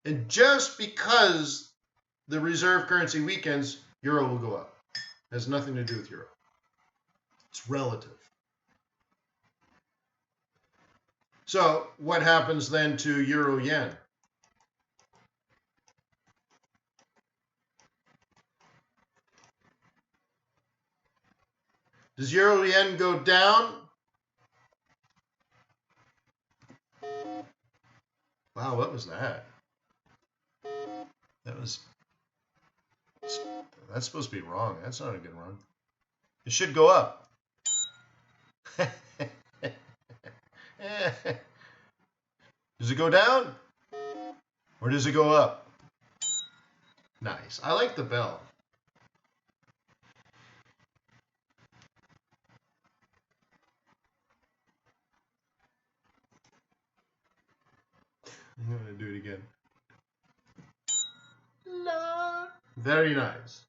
And just because the reserve currency weakens, euro will go up. It has nothing to do with euro. It's relative. So what happens then to euro yen? Does euro yen go down? Wow, what was that? That's supposed to be wrong. That's not a good run. It should go up. Does it go down? Or does it go up? Nice. I like the bell. I'm going to do it again. La. Very nice.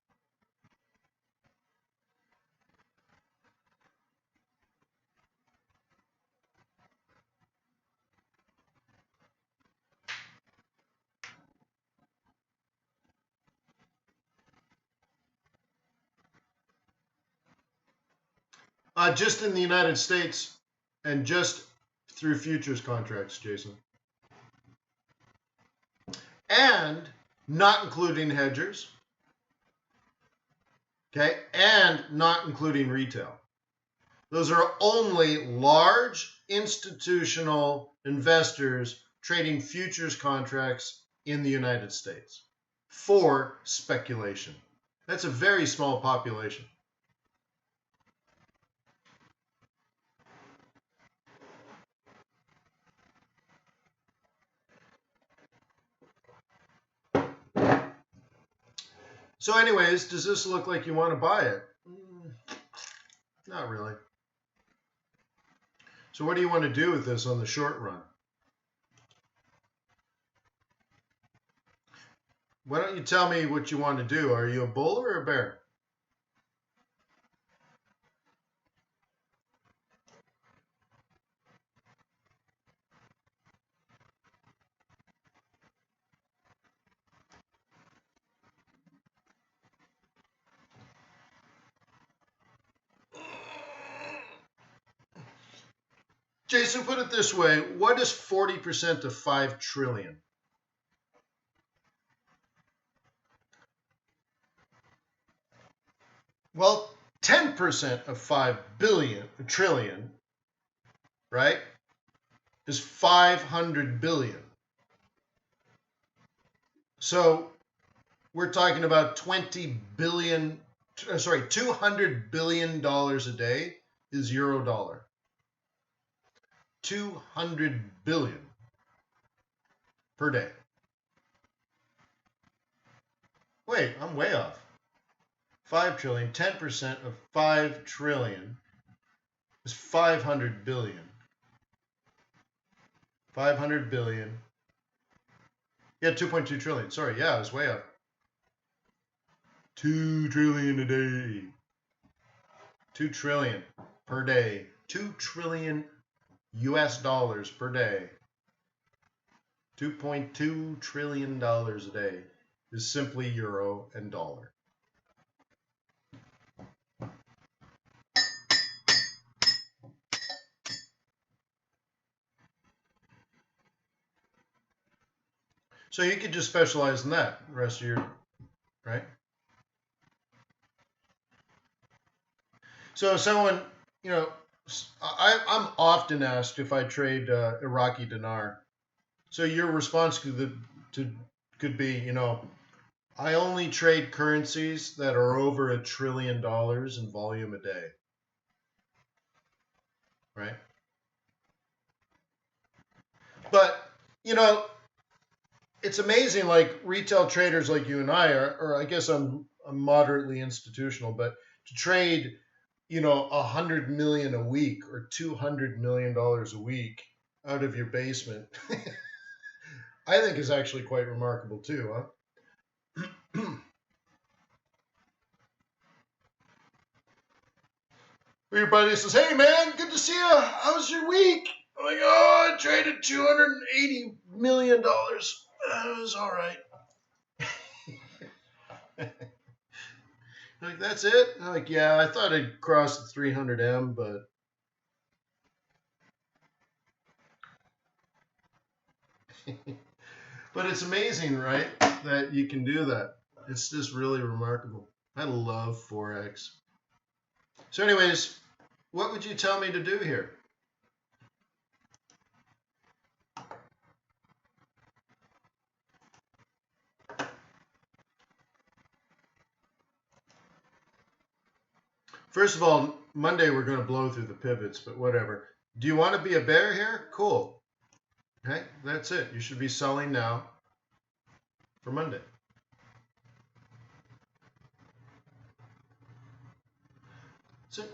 Just in the United States and just through futures contracts, Jason. And not including hedgers. Okay, and not including retail. Those are only large institutional investors trading futures contracts in the United States for speculation. That's a very small population. So anyways, does this look like you want to buy it? Not really. So what do you want to do with this on the short run? Why don't you tell me what you want to do? Are you a bull or a bear? Jason, put it this way. What is 40% of 5 trillion? Well, 10% of 5 trillion, right, is 500 billion. So we're talking about $200 billion a day is euro dollar. 200 billion per day. Wait, I'm way off. 5 trillion, 10% of 5 trillion is 500 billion. 500 billion. Yeah, 2.2 trillion. Sorry, yeah, I was way off. 2 trillion a day. 2 trillion per day. 2 trillion US dollars per day. $2.2 trillion a day is simply euro and dollar. So you could just specialize in that the rest of your, right? So someone, you know, I'm often asked if I trade Iraqi dinar. So your response could be, you know, I only trade currencies that are over $1 trillion in volume a day, right? But, you know, it's amazing, like retail traders like you and I are, or I guess I'm moderately institutional, but to trade, 100 million a week or $200 million a week out of your basement, I think is actually quite remarkable too, huh? Your buddy says, "Hey man, good to see you. How was your week?" I'm like, "Oh, I traded $280 million. It was all right." Like, that's it? I'm like, yeah, I thought I'd cross the 300M, but but it's amazing, right? That you can do that. It's just really remarkable. I love Forex. So anyways, what would you tell me to do here? First of all, Monday we're going to blow through the pivots, but whatever. Do you want to be a bear here? Cool. Okay, that's it. You should be selling now for Monday. That's it.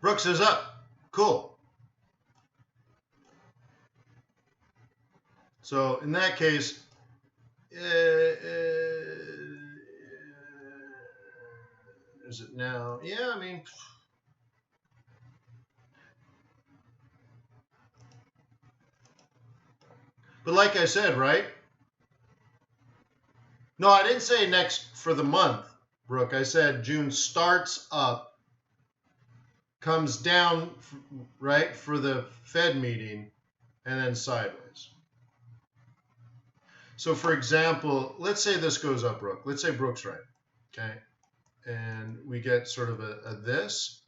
Brooks is up. Cool. So in that case, is it now? Yeah, I mean, but like I said, right? No, I didn't say next for the month, Brooke. I said June starts up, comes down, right, for the Fed meeting, and then sideways. So for example, let's say this goes up, Brooke. Let's say Brooke's right, okay? And we get sort of a this,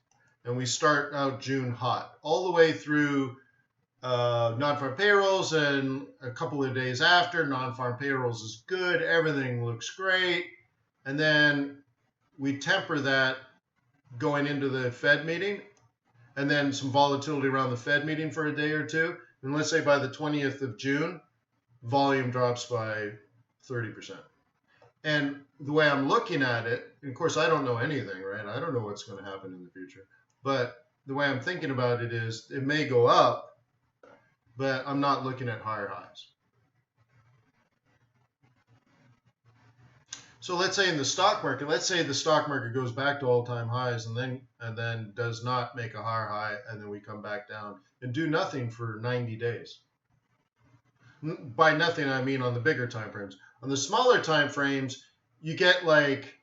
and we start out June hot, all the way through non-farm payrolls, and a couple of days after, non-farm payrolls is good, everything looks great, and then we temper that going into the Fed meeting, and then some volatility around the Fed meeting for a day or two, and let's say by the 20th of June, volume drops by 30%. And the way I'm looking at it, and of course I don't know anything, right? I don't know what's going to happen in the future, but the way I'm thinking about it is it may go up, but I'm not looking at higher highs. So let's say in the stock market, let's say the stock market goes back to all-time highs and then does not make a higher high, and then we come back down and do nothing for 90 days. By nothing, I mean on the bigger time frames. On the smaller time frames, you get like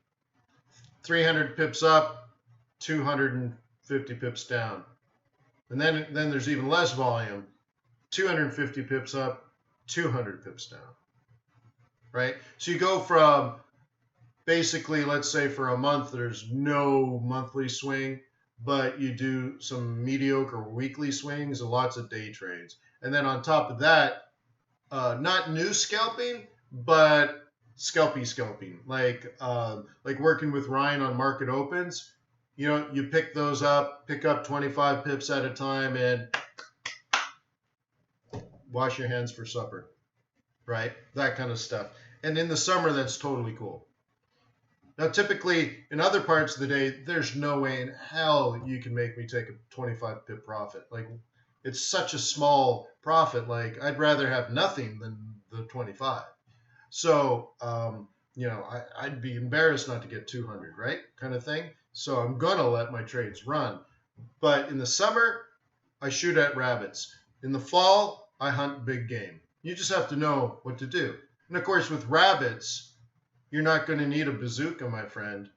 300 pips up, 250 pips down. And then there's even less volume, 250 pips up, 200 pips down, right? So you go from basically, let's say for a month, there's no monthly swing, but you do some mediocre weekly swings and lots of day trades. And then on top of that, not new scalping, but scalping, like working with Ryan on market opens. You pick those up, pick up 25 pips at a time, and wash your hands for supper, right? That kind of stuff. And in the summer, that's totally cool. Now, typically, in other parts of the day, there's no way in hell you can make me take a 25 pip profit. Like, it's such a small profit. Like, I'd rather have nothing than the 25. So, I'd be embarrassed not to get 200, right? Kind of thing. So I'm going to let my trades run. But in the summer, I shoot at rabbits. In the fall, I hunt big game. You just have to know what to do. And of course, with rabbits, you're not going to need a bazooka, my friend.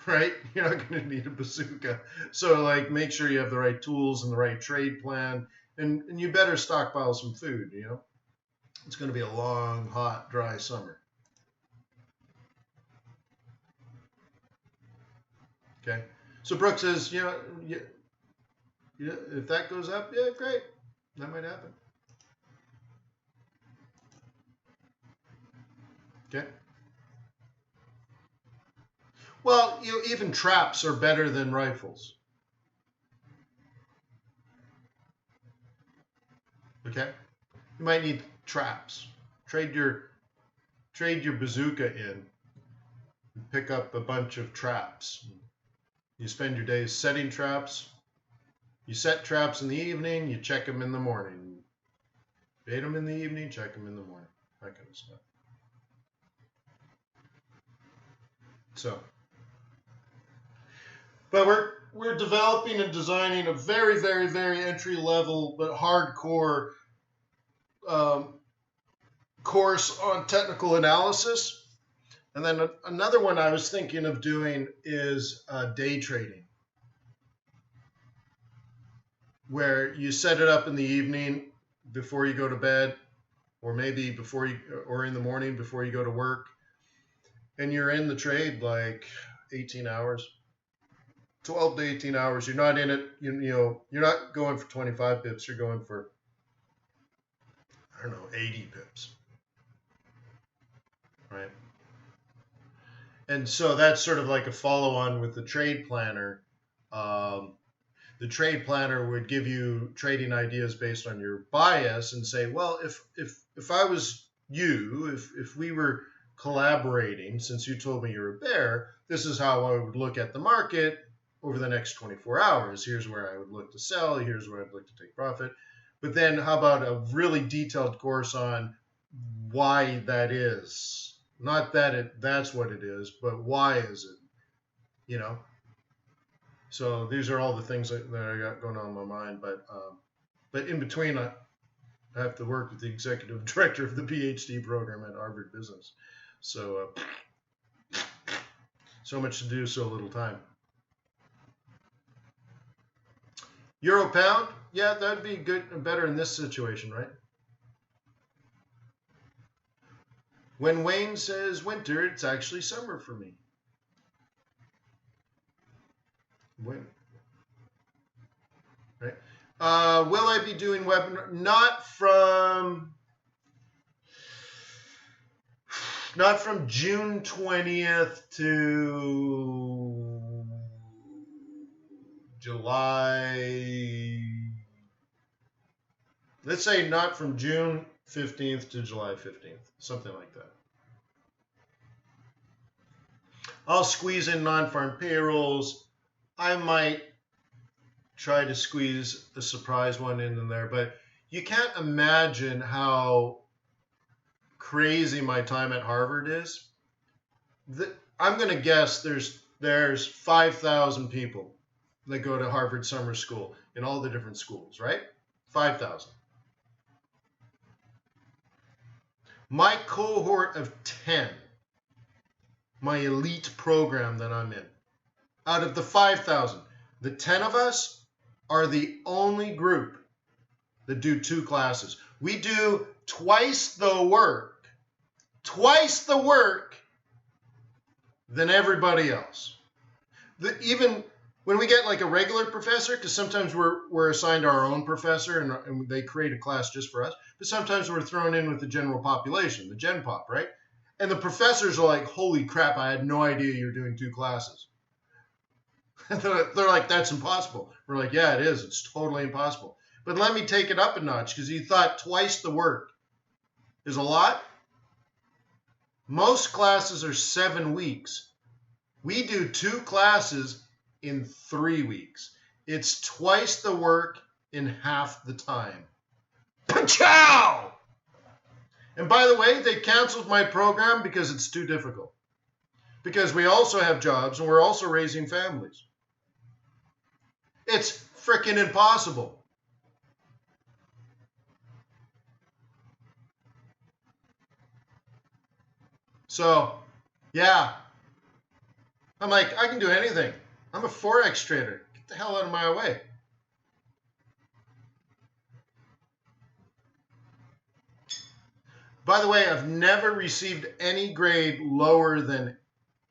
right? You're not going to need a bazooka. So like make sure you have the right tools and the right trade plan, and you better stockpile some food, you know. It's going to be a long, hot, dry summer. Okay. So Brooke says, if that goes up, yeah, great. That might happen. Okay. Well, even traps are better than rifles. Okay. You might need traps. Trade your bazooka in and pick up a bunch of traps. You spend your days setting traps. You set traps in the evening, you check them in the morning. Bait them in the evening, check them in the morning. That kind of stuff. So, but we're developing and designing a very, very, very entry level but hardcore course on technical analysis. And then another one I was thinking of doing is day trading, where you set it up in the evening before you go to bed, or maybe or in the morning before you go to work, and you're in the trade like 18 hours, 12 to 18 hours. You're not in it, you're not going for 25 pips. You're going for, I don't know, 80 pips, right? And so that's sort of like a follow-on with the trade planner. The trade planner would give you trading ideas based on your bias and say, well, if I was you, if we were collaborating, since you told me you're a bear, this is how I would look at the market over the next 24 hours. Here's where I would look to sell. Here's where I'd look to take profit. But then how about a really detailed course on why that is? Not that that's what it is, but why is it? You know? So these are all the things that I got going on in my mind. But in between, I have to work with the executive director of the PhD program at Harvard Business. So so much to do, so little time. Euro pound, yeah, that'd be good and better in this situation, right? When Wayne says winter, it's actually summer for me. When? Right? Will I be doing webinar? Not from June 20th to July. Let's say not from June 15th to July 15th, something like that. I'll squeeze in non-farm payrolls. I might try to squeeze a surprise one in there, but you can't imagine how crazy my time at Harvard is. I'm going to guess there's 5,000 people that go to Harvard summer school in all the different schools, right? 5,000. My cohort of 10, my elite program that I'm in, out of the 5,000, the 10 of us are the only group that do 2 classes. We do twice the work than everybody else. Even when we get like a regular professor, because sometimes we're assigned our own professor and they create a class just for us, but sometimes we're thrown in with the general population, the Gen Pop, right? And the professors are like, holy crap, I had no idea you were doing 2 classes. They're like, that's impossible. We're like, yeah, it is. It's totally impossible. But let me take it up a notch, because you thought twice the work is a lot. Most classes are 7 weeks. We do 2 classes in 3 weeks. It's twice the work in half the time. Ciao! And by the way, they canceled my program because it's too difficult. Because we also have jobs and we're also raising families. It's freaking impossible. So, yeah, I'm like, I can do anything. I'm a Forex trader. Get the hell out of my way. By the way, I've never received any grade lower than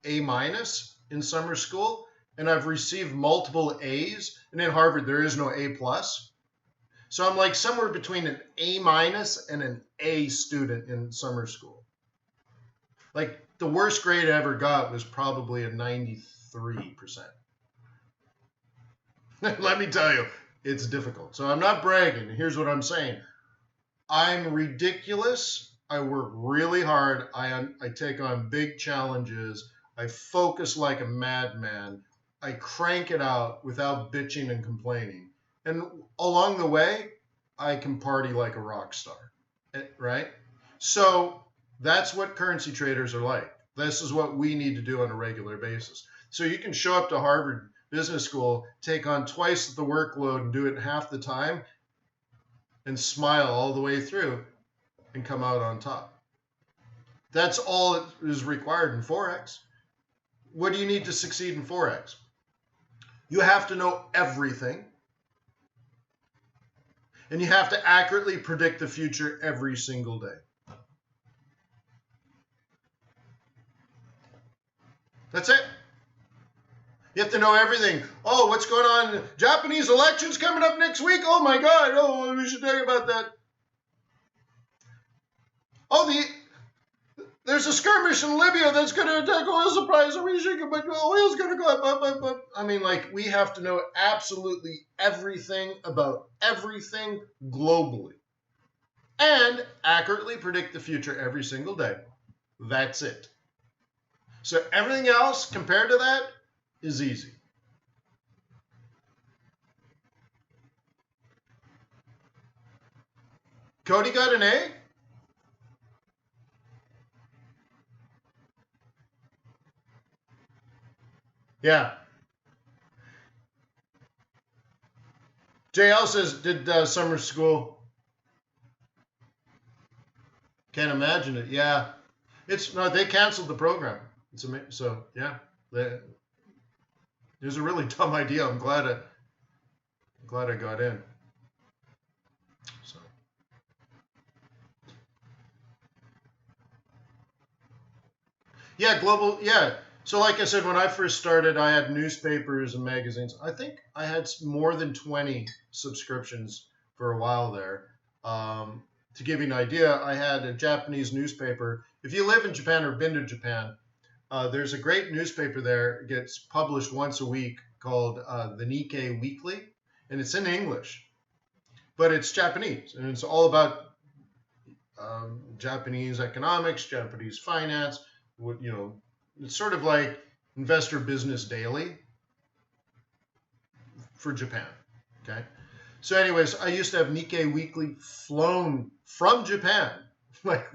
A- in summer school, and I've received multiple A's. And in Harvard, there is no A+. So I'm like somewhere between an A- and an A student in summer school. Like the worst grade I ever got was probably a 93%. Let me tell you, it's difficult. So I'm not bragging. Here's what I'm saying. I'm ridiculous. I work really hard. I take on big challenges. I focus like a madman. I crank it out without bitching and complaining. And along the way, I can party like a rock star, right? So that's what currency traders are like. This is what we need to do on a regular basis. So you can show up to Harvard Business School, take on twice the workload and do it half the time and smile all the way through and come out on top. That's all that is required in Forex. What do you need to succeed in Forex? You have to know everything. And you have to accurately predict the future every single day. That's it. You have to know everything. Oh, what's going on? Japanese elections coming up next week. Oh my God. Oh, we should talk about that. Oh, there's a skirmish in Libya that's going to attack oil supplies. Are we shaking? But oil's going to go up. I mean, like, we have to know absolutely everything about everything globally and accurately predict the future every single day. That's it. So everything else compared to that is easy. Cody got an A? Yeah. JL says, did summer school. Can't imagine it. Yeah. They canceled the program. It's amazing. So, yeah. It was a really dumb idea. I'm glad I got in. So. Yeah, global. Yeah. So like I said, when I first started, I had newspapers and magazines. I think I had more than 20 subscriptions for a while there. To give you an idea, I had a Japanese newspaper. If you live in Japan or been to Japan, there's a great newspaper there. It gets published once a week called the Nikkei Weekly, and it's in English, but it's Japanese, and it's all about Japanese economics, Japanese finance. It's sort of like Investor Business Daily for Japan. Okay. So, anyways, I used to have Nikkei Weekly flown from Japan, like,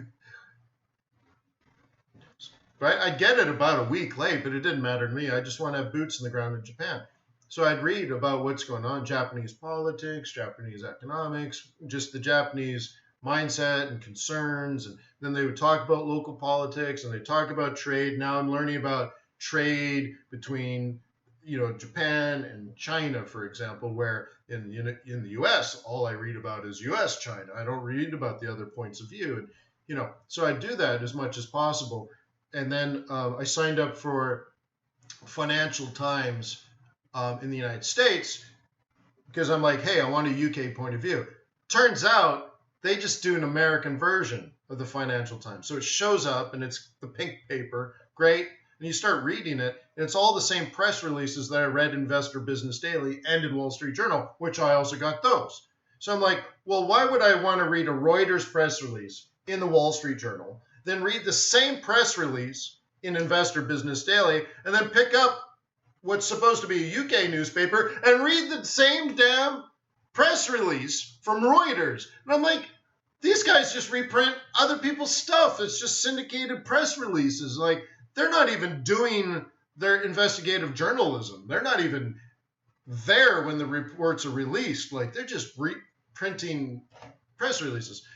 right? I'd get it about a week late, but it didn't matter to me. I just want to have boots in the ground in Japan. So I'd read about what's going on, Japanese politics, Japanese economics, just the Japanese mindset and concerns. And then they would talk about local politics and they talk about trade. Now I'm learning about trade between, Japan and China, for example, where in the U.S., all I read about is U.S. China. I don't read about the other points of view. And, so I do that as much as possible. And then I signed up for Financial Times in the United States because I'm like, hey, I want a UK point of view. Turns out they just do an American version of the Financial Times. So it shows up and it's the pink paper, great. And you start reading it, and it's all the same press releases that I read in Investor Business Daily and in Wall Street Journal, which I also got those. So I'm like, well, why would I want to read a Reuters press release in the Wall Street Journal, then read the same press release in Investor Business Daily, and then pick up what's supposed to be a UK newspaper and read the same damn press release from Reuters? And I'm like, these guys just reprint other people's stuff. It's just syndicated press releases. Like, they're not even doing their investigative journalism. They're not even there when the reports are released. Like, they're just reprinting press releases.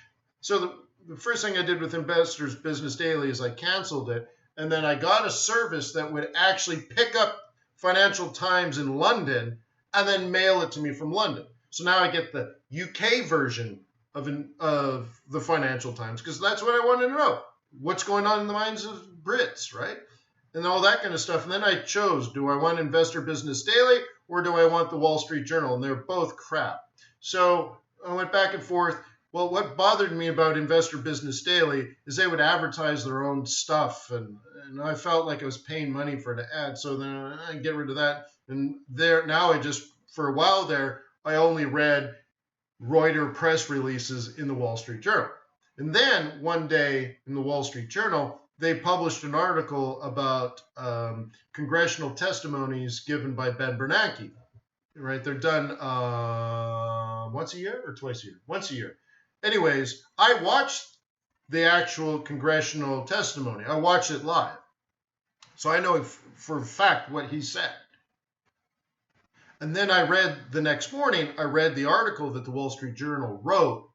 So the first thing I did with Investors Business Daily is I canceled it. and then I got a service that would actually pick up Financial Times in London and then mail it to me from London. So now I get the UK version of the Financial Times, because that's what I wanted to know. What's going on in the minds of Brits, right? And all that kind of stuff. And then I chose, do I want Investor Business Daily or do I want the Wall Street Journal? And they're both crap. So I went back and forth. Well, what bothered me about Investor Business Daily is they would advertise their own stuff, and I felt like I was paying money for the ad. So then I get rid of that. And there now for a while there, I only read Reuters press releases in the Wall Street Journal. And then one day in the Wall Street Journal, they published an article about congressional testimonies given by Ben Bernanke. Right? They're done once a year or twice a year? Once a year. Anyways, I watched the actual congressional testimony. I watched it live. So I know for a fact what he said. And then the next morning, I read the article that the Wall Street Journal wrote.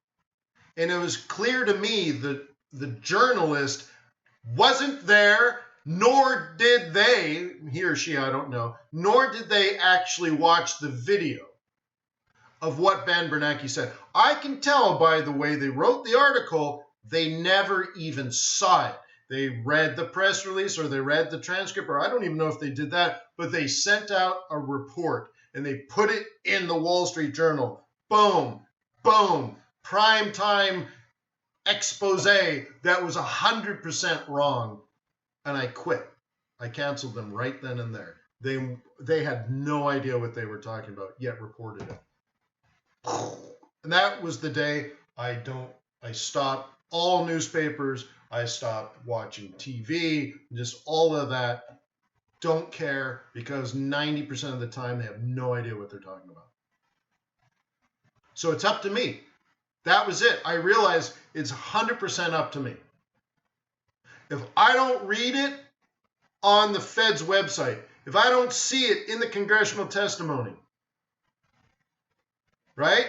And it was clear to me that the journalist wasn't there, nor did they, he or she, I don't know, nor did they actually watch the video of what Ben Bernanke said. I can tell by the way they wrote the article, they never even saw it. They read the press release or they read the transcript, or I don't even know if they did that, but they sent out a report and they put it in the Wall Street Journal. Boom, boom, prime time expose that was 100% wrong. And I quit. I canceled them right then and there. They had no idea what they were talking about, yet reported it. And that was the day I stopped all newspapers. I stopped watching TV, just all of that. Don't care, because 90% of the time they have no idea what they're talking about. So it's up to me. That was it. I realized it's 100% up to me. If I don't read it on the Fed's website, if I don't see it in the congressional testimony, right?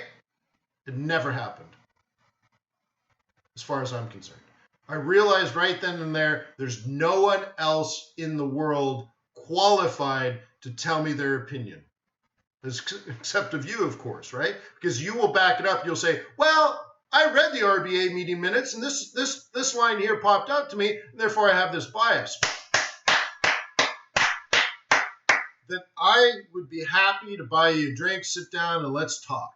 It never happened, as far as I'm concerned. I realized right then and there, there's no one else in the world qualified to tell me their opinion, except of you, of course, right? Because you will back it up. You'll say, well, I read the RBA meeting minutes, and this line here popped out to me, and therefore I have this bias. Then I would be happy to buy you a drink, sit down, and let's talk.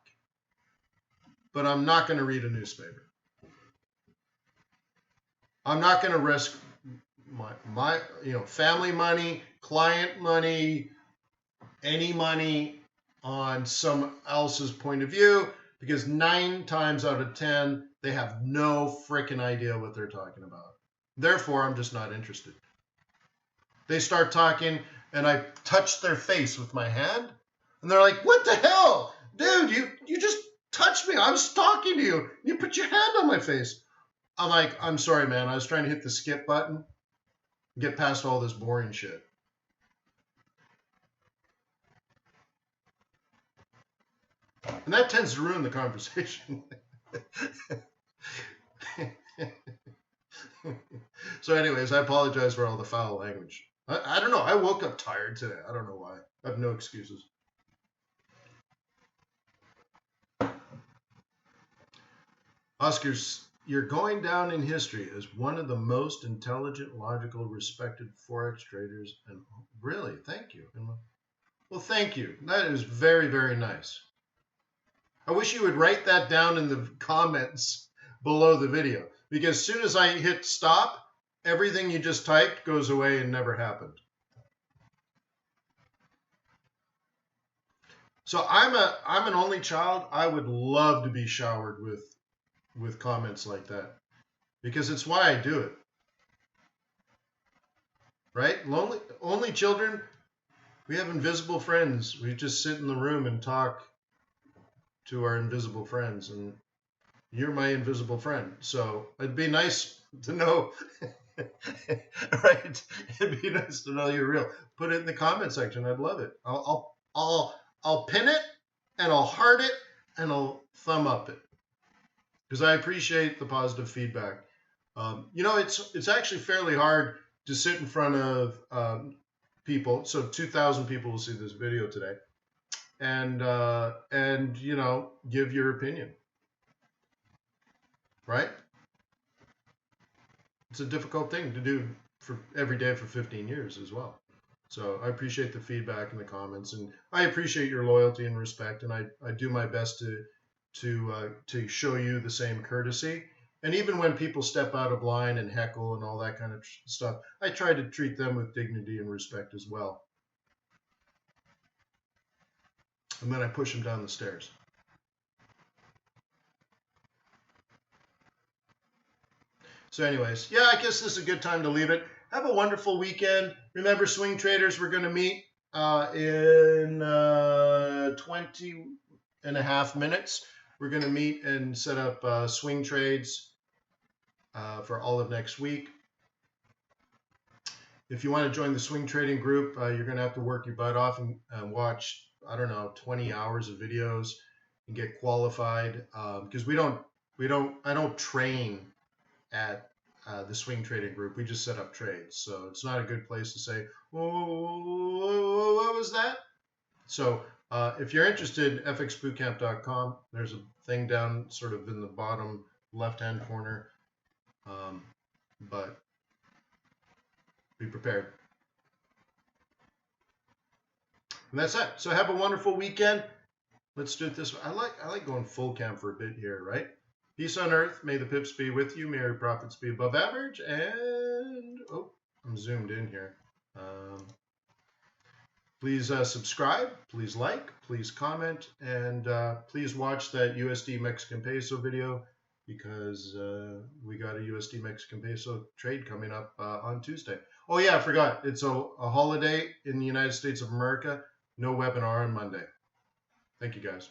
But I'm not going to read a newspaper. I'm not going to risk my family money, client money, any money on someone else's point of view, because 9 times out of 10, they have no freaking idea what they're talking about. Therefore, I'm just not interested. They start talking, and I touch their face with my hand, and they're like, what the hell? Dude, you just touched me. I was talking to you. You put your hand on my face. I'm like, I'm sorry, man. I was trying to hit the skip button and get past all this boring shit. And that tends to ruin the conversation. So anyways, I apologize for all the foul language. I don't know. I woke up tired today. I don't know why. I have no excuses. Oscars, you're going down in history as one of the most intelligent, logical, respected Forex traders. And really, thank you. Well, thank you. That is very, very nice. I wish you would write that down in the comments below the video, because as soon as I hit stop, everything you just typed goes away and never happened. So I'm an only child. I would love to be showered with comments like that, because it's why I do it. Right? Only children, we have invisible friends. We just sit in the room and talk to our invisible friends, and you're my invisible friend. So it'd be nice to know, right? It'd be nice to know you're real. Put it in the comment section. I'd love it. I'll pin it, and I'll heart it, and I'll thumb up it, because I appreciate the positive feedback. It's actually fairly hard to sit in front of people. So 2,000 people will see this video today, and you know, give your opinion. Right? It's a difficult thing to do for every day for 15 years as well. So I appreciate the feedback and the comments, and I appreciate your loyalty and respect, and I do my best to show you the same courtesy. And even when people step out of line and heckle and all that kind of stuff, I try to treat them with dignity and respect as well. And then I push them down the stairs. So anyways, yeah, I guess this is a good time to leave it. Have a wonderful weekend. Remember, swing traders, we're going to meet in 20 and a half minutes. We're going to meet and set up swing trades for all of next week. If you want to join the swing trading group, you're going to have to work your butt off and watch, I don't know, 20 hours of videos and get qualified, because I don't train at the swing trading group. We just set up trades, so it's not a good place to say, "Whoa, what was that?" So if you're interested, fxbootcamp.com. There's a thing down sort of in the bottom left-hand corner, but be prepared. And that's it. So have a wonderful weekend. Let's do it this way. I like going full cam for a bit here, right? Peace on earth. May the pips be with you. May your profits be above average. And, oh, I'm zoomed in here. Please subscribe. Please like. Please comment. And please watch that USD Mexican Peso video, because we got a USD Mexican Peso trade coming up on Tuesday. Oh, yeah, I forgot. It's a holiday in the United States of America. No webinar on Monday. Thank you, guys.